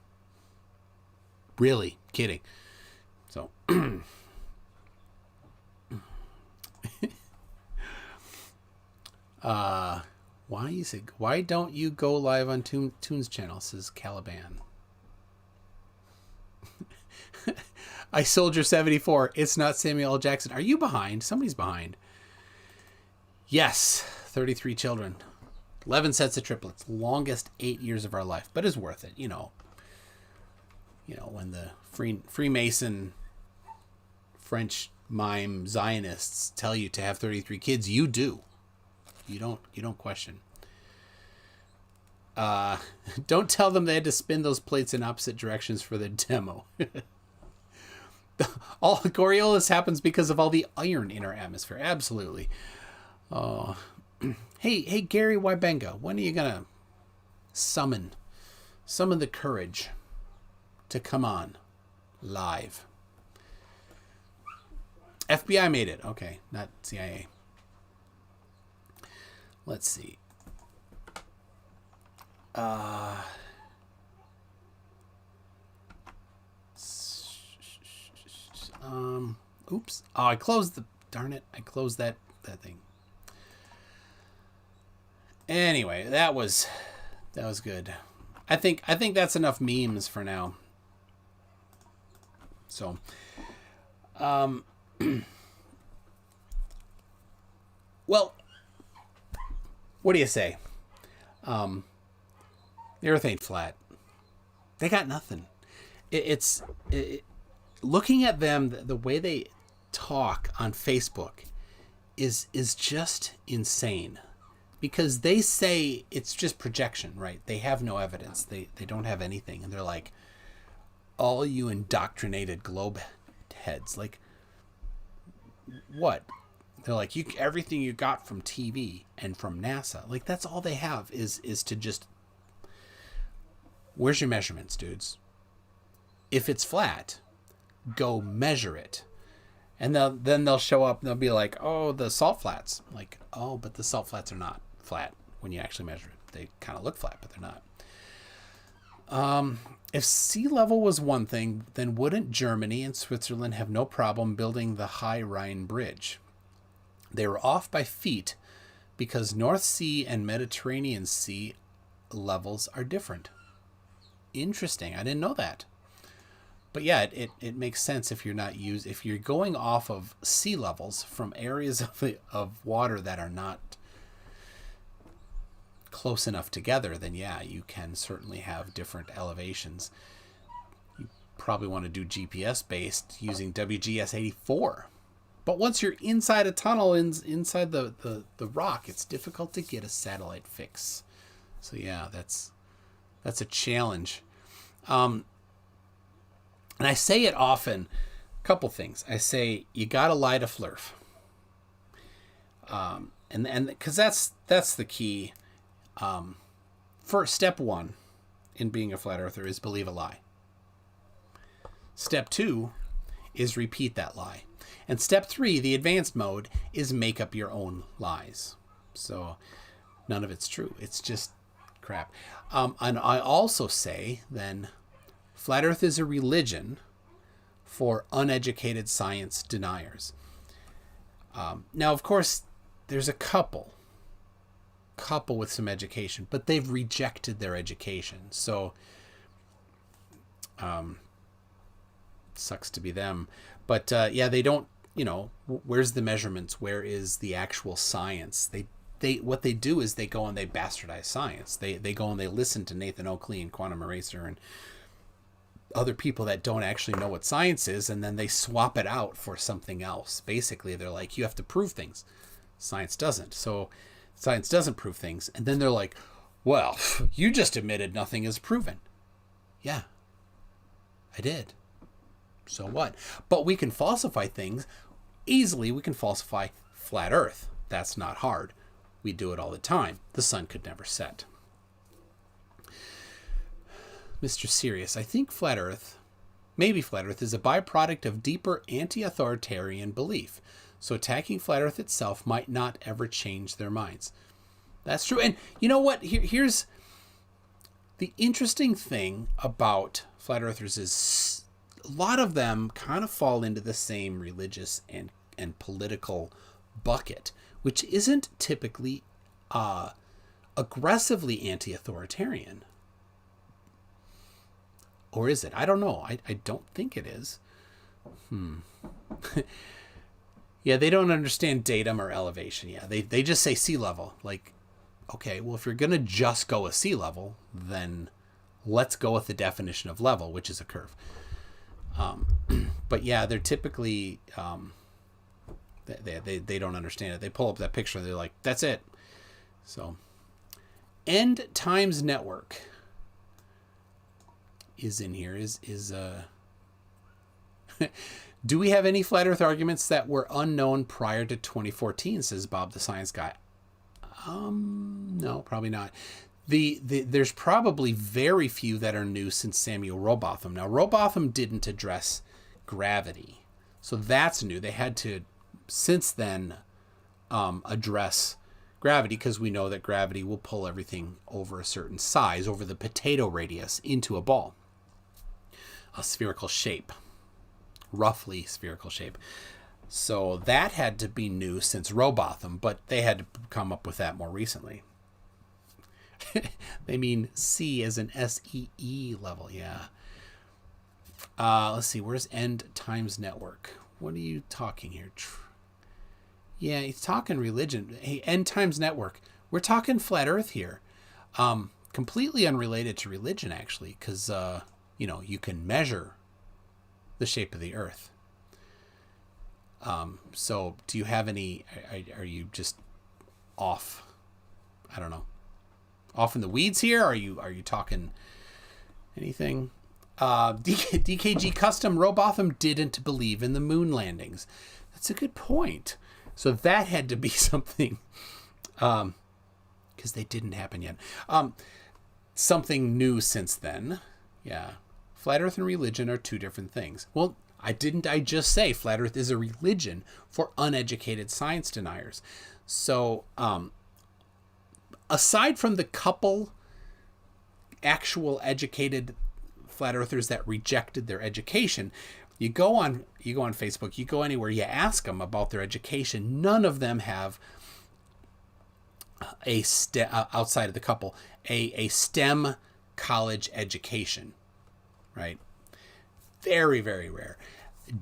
Really kidding. So. Why don't you go live on Toon's channel, says Caliban. I Soldier 74. It's not Samuel L. Jackson. Are you behind? Somebody's behind. Yes, 33 children. 11 sets of triplets. Longest 8 years of our life, but it's worth it, you know. You know, when the Freemason French mime Zionists tell you to have 33 kids, you do. You don't question. Don't tell them they had to spin those plates in opposite directions for the demo. All Coriolis happens because of all the iron in our atmosphere. Absolutely. Hey Gary Wybenga, when are you gonna summon the courage to come on live? FBI made it. Okay, not CIA. Let's see. Oops. Oh, I closed the... Darn it. I closed that thing. Anyway, that was good. I think that's enough memes for now. So, well, what do you say? The Earth ain't flat. They got nothing. It's looking at them, the way they talk on Facebook is just insane, because they say it's just projection, right? They have no evidence. They don't have anything, and they're like, all you indoctrinated globe heads, like, what? They're like, everything you got from TV and from NASA, like, that's all they have is to just, where's your measurements, dudes? If it's flat, go measure it. And then they'll show up and they'll be like, oh, the salt flats. I'm like, oh, but the salt flats are not flat when you actually measure it. They kind of look flat, but they're not. If sea level was one thing, then wouldn't Germany and Switzerland have no problem building the High Rhine Bridge? They were off by feet because North Sea and Mediterranean Sea levels are different. Interesting. I didn't know that. But yeah, it makes sense if you're going off of sea levels from areas of water that are not close enough together, then yeah, you can certainly have different elevations. You probably want to do GPS based using WGS 84. But once you're inside a tunnel, inside the rock, it's difficult to get a satellite fix. So yeah, that's a challenge. And I say it often, a couple things. I say, you gotta lie to Flurf. And because that's the key. First, step one in being a flat earther is believe a lie. Step two is repeat that lie. And step three, the advanced mode, is make up your own lies. So none of it's true. It's just crap. And I also say, then, flat earth is a religion for uneducated science deniers. Now, of course, there's a couple with some education, but they've rejected their education. So sucks to be them. But yeah, they don't, where's the measurements? Where is the actual science? They what they do is they go and they bastardize science. They go and they listen to Nathan Oakley and Quantum Eraser and other people that don't actually know what science is, and then they swap it out for something else. Basically, they're like, you have to prove things. Science doesn't. So science doesn't prove things. And then they're like, well, you just admitted nothing is proven. Yeah, I did. So what? But we can falsify things easily. We can falsify flat earth. That's not hard. We do it all the time. The sun could never set. Mr. Serious, I think maybe flat earth is a byproduct of deeper anti-authoritarian belief. So attacking flat earth itself might not ever change their minds. That's true. And you know what? Here's the interesting thing about flat earthers is a lot of them kind of fall into the same religious and political bucket, which isn't typically aggressively anti-authoritarian. Or is it? I don't know. I don't think it is. Yeah, they don't understand datum or elevation. Yeah, they just say sea level. Like, okay, well, if you're going to just go with sea level, then let's go with the definition of level, which is a curve. But yeah, they're typically, they don't understand it. They pull up that picture and they're like, that's it. So, End Times Network is in here. Do we have any flat earth arguments that were unknown prior to 2014, says Bob the Science Guy? No, probably not. There's probably very few that are new since Samuel Rowbotham. Now, Rowbotham didn't address gravity, so that's new. They had to, since then, address gravity, because we know that gravity will pull everything over a certain size, over the potato radius, into a ball. A spherical shape. Roughly spherical shape. So that had to be new since Rowbotham, but they had to come up with that more recently. They mean C as an SEE level, yeah. Let's see, where's End Times Network? What are you talking here? Yeah, he's talking religion. Hey, End Times Network, we're talking flat earth here. Completely unrelated to religion, actually, because, you can measure the shape of the earth. So do you have any, are you just off? I don't know. Off in the weeds here? Are you talking anything? DKG Custom, Rowbotham didn't believe in the moon landings. That's a good point. So that had to be something, because they didn't happen yet. Something new since then. Yeah. Flat earth and religion are two different things. Well, I just say flat earth is a religion for uneducated science deniers. So, aside from the couple actual educated flat earthers that rejected their education, you go on Facebook, you go anywhere, you ask them about their education. None of them have outside of the couple, a STEM college education, right? Very, very rare.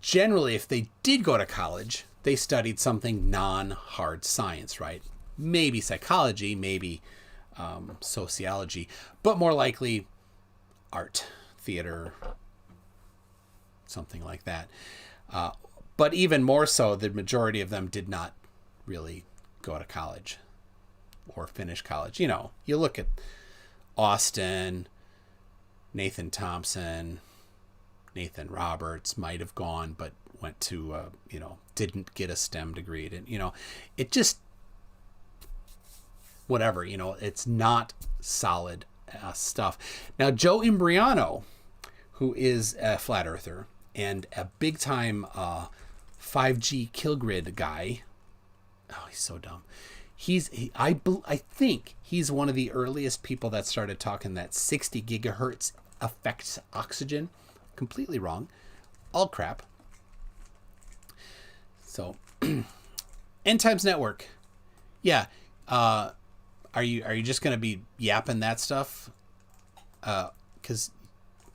Generally, if they did go to college, they studied something non-hard science, right? Maybe psychology, maybe sociology, but more likely art, theater, something like that. But even more so, the majority of them did not really go to college or finish college. You know, you look at Austin, Nathan Thompson, Nathan Roberts might have gone, but went to, didn't get a STEM degree. It just, whatever, it's not solid stuff. Now, Joe Imbriano, who is a flat earther and a big time 5G kill grid guy. Oh, he's so dumb. I think he's one of the earliest people that started talking that 60 gigahertz affects oxygen. Completely wrong. All crap. So, End Times Network. Yeah. Are you just going to be yapping that stuff? Because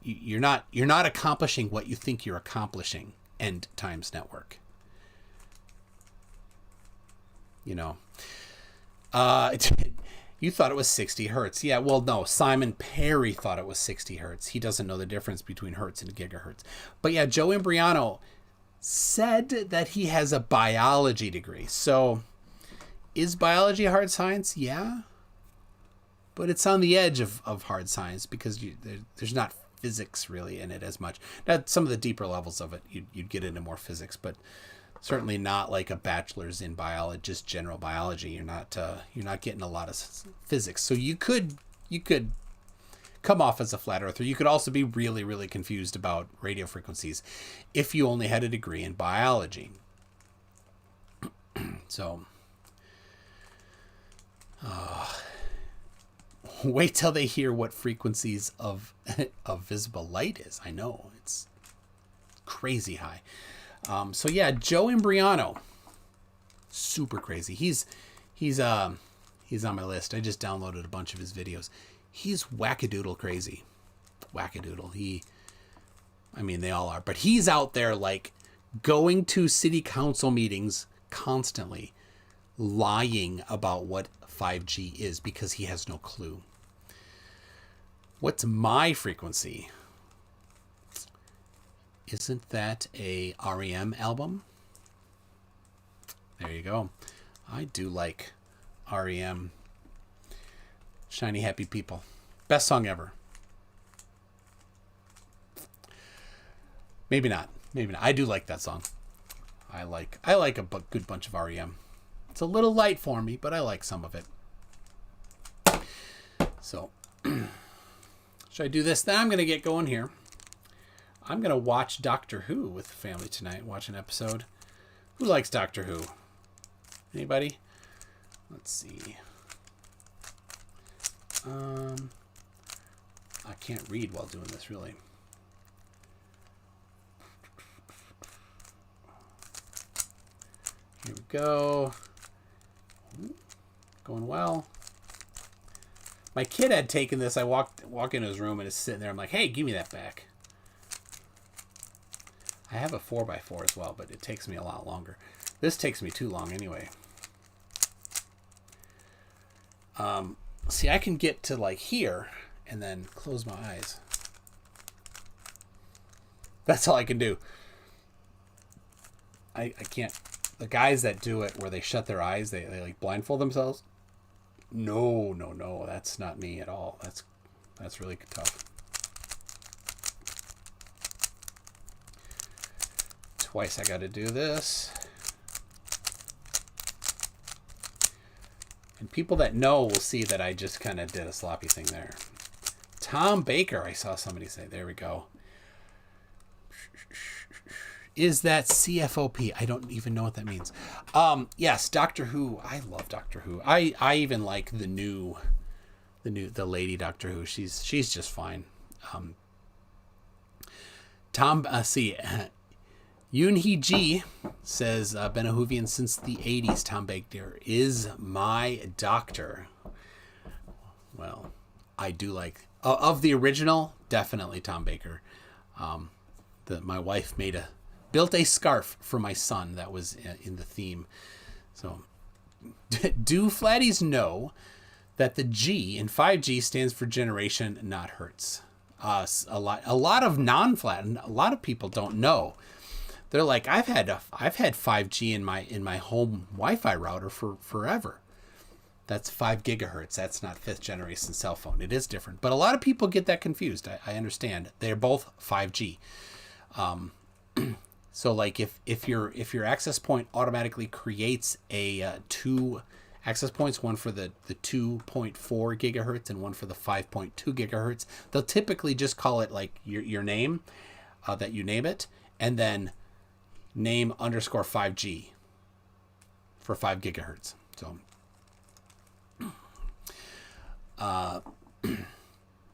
you're not accomplishing what you think you're accomplishing. End Times Network. You thought it was 60 hertz. Yeah, well, no. Simon Perry thought it was 60 hertz. He doesn't know the difference between hertz and gigahertz. But yeah, Joe Imbriano said that he has a biology degree. So, is biology hard science? Yeah. But it's on the edge of hard science because there's not physics really in it as much. Now, some of the deeper levels of it, you'd get into more physics, but certainly not like a bachelor's in biology, just general biology. You're not getting a lot of physics. So you could come off as a flat earther. You could also be really, really confused about radio frequencies if you only had a degree in biology. So, wait till they hear what frequencies of visible light is. I know it's crazy high. So yeah, Joe Imbriano, super crazy. He's on my list. I just downloaded a bunch of his videos. He's wackadoodle crazy. Wackadoodle. They all are, but he's out there like going to city council meetings constantly, lying about what 5G is because he has no clue. What's my frequency? Isn't that a REM album? There you go. I do like REM. Shiny Happy People. Best song ever. Maybe not. I do like that song. I like a good bunch of REM. It's a little light for me, but I like some of it. So, should I do this? Then I'm going to get going here. I'm going to watch Doctor Who with the family tonight. Watch an episode. Who likes Doctor Who? Anybody? Let's see. I can't read while doing this, really. Here we go. Going well. My kid had taken this. I walk into his room and it's sitting there. I'm like, hey, give me that back. I have a 4x4 as well, but it takes me a lot longer. This takes me too long anyway. See, I can get to like here and then close my eyes. That's all I can do. I can't. The guys that do it where they shut their eyes, they like blindfold themselves. No, that's not me at all. That's really tough. Twice I got to do this. And people that know will see that I just kind of did a sloppy thing there. Tom Baker, I saw somebody say. There we go. Is that CFOP? I don't even know what that means. Yes, Doctor Who. I love Doctor Who. I even like the lady Doctor Who. She's just fine. Yoonhee G says, been a Whovian since the 80s. Tom Baker is my doctor. Well, I do like... of the original, definitely Tom Baker. My wife built a scarf for my son that was in the theme. So, do flatties know that the G in 5G stands for generation, not hertz? A lot of non-flat, a lot of people don't know They're like, I've had 5G in my home Wi-Fi router for forever. That's 5 gigahertz. That's not 5th generation cell phone. It is different. But a lot of people get that confused. I understand. They're both 5G. So like if your access point automatically creates a 2 access points, one for the 2.4 gigahertz and one for the 5.2 gigahertz, they'll typically just call it like your name, that you name it, and then name _ 5G for 5 gigahertz.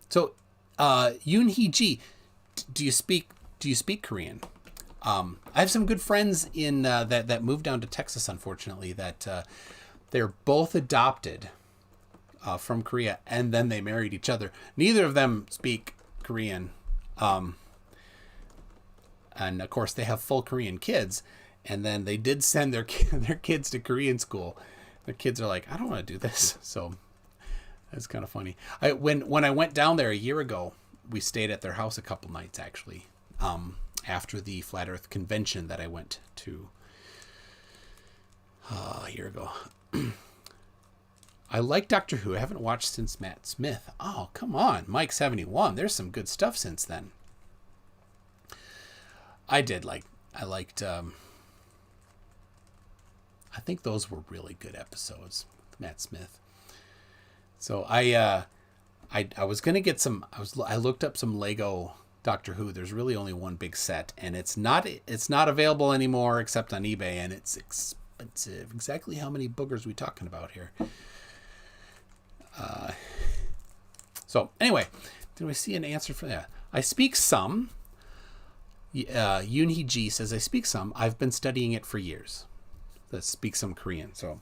So Yoonhee Ji, do you speak Korean? I have some good friends in that moved down to Texas, unfortunately, that they're both adopted from Korea, and then they married each other. Neither of them speak Korean, and of course they have full Korean kids. And then they did send their kids to Korean school. Their kids are like, I don't want to do this. So that's kind of funny. When I went down there a year ago, we stayed at their house a couple nights actually. After the Flat Earth convention that I went to a year ago. I like Doctor Who. I haven't watched since Matt Smith. Oh, come on. Mike 71. There's some good stuff since then. I liked I think those were really good episodes with Matt Smith. So I was going to get some, I looked up some Lego Doctor Who. There's really only one big set, and it's not available anymore except on eBay, and it's expensive. Exactly how many boogers we talking about here? So anyway, did we see an answer for that? I speak some. Yoonhee Ji says, I speak some. I've been studying it for years. That speak some Korean. So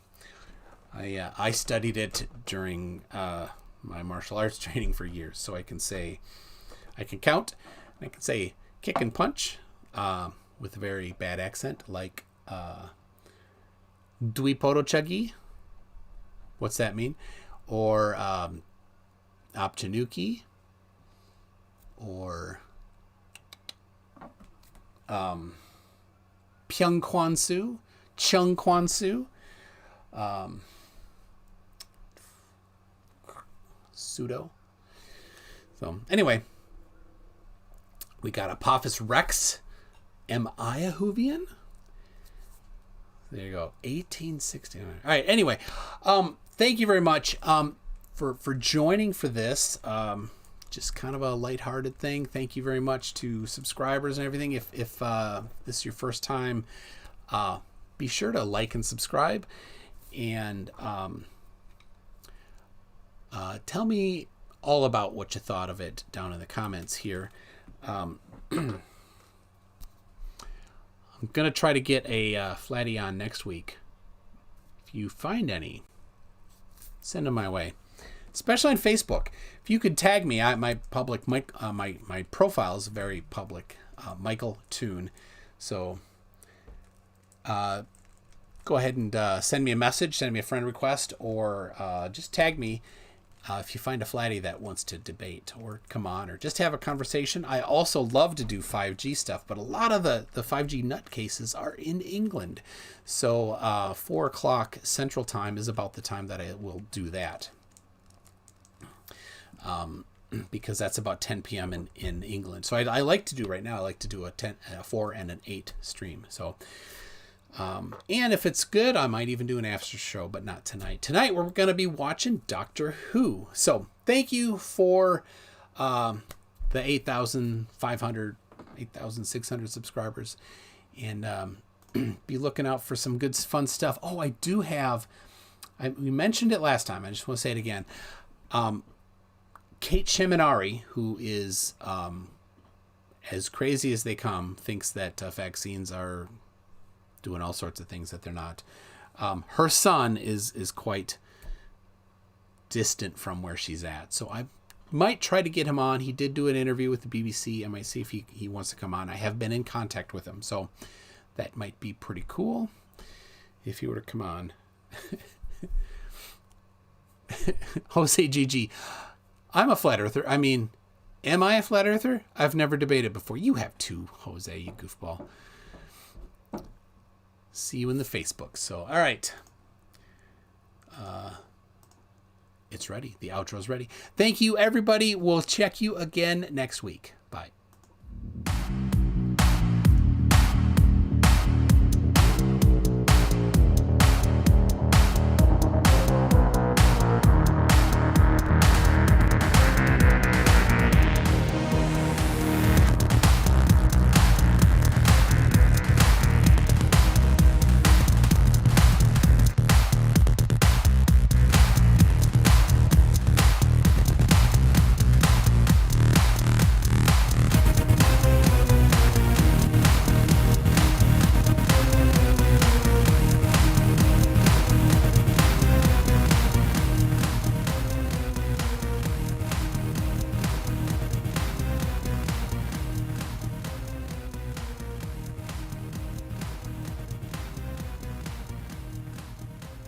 I studied it during my martial arts training for years. So I can count, and I can say kick and punch with a very bad accent, like Duipoto Chagi. What's that mean? Or Aptanuki, or Pyeongkwansu, Cheongkwansu, Pseudo. So anyway, we got Apophis Rex. Am I a Whovian? There you go. 1869. All right. Anyway, thank you very much for joining for this. Just kind of a lighthearted thing. Thank you very much to subscribers and everything. If this is your first time, be sure to like and subscribe, and tell me all about what you thought of it down in the comments here. I'm gonna try to get a Flatty on next week. If you find any, send them my way, especially on Facebook. If you could tag me, my profile is very public, Michael Toon. So go ahead and send me a message, send me a friend request, or just tag me if you find a Flatty that wants to debate or come on or just have a conversation. I also love to do 5G stuff, but a lot of the 5G nutcases are in England. So 4 o'clock Central Time is about the time that I will do that. Because that's about 10 p.m. in England. So I like to do right now, I like to do a 4 and an 8 stream. So, and if it's good, I might even do an after show, but not tonight. Tonight, we're going to be watching Doctor Who. So thank you for the 8,500, 8,600 subscribers. And be looking out for some good, fun stuff. Oh, I do have, we mentioned it last time. I just want to say it again. Kate Sheminari, who is as crazy as they come, thinks that vaccines are doing all sorts of things that they're not. Her son is quite distant from where she's at. So I might try to get him on. He did do an interview with the BBC. I might see if he wants to come on. I have been in contact with him. So that might be pretty cool if he were to come on. Jose GG. I'm a flat earther. I mean, am I a flat earther? I've never debated before. You have too, Jose, you goofball. See you in the Facebook. So, all right. It's ready. The outro's ready. Thank you, everybody. We'll check you again next week. Bye.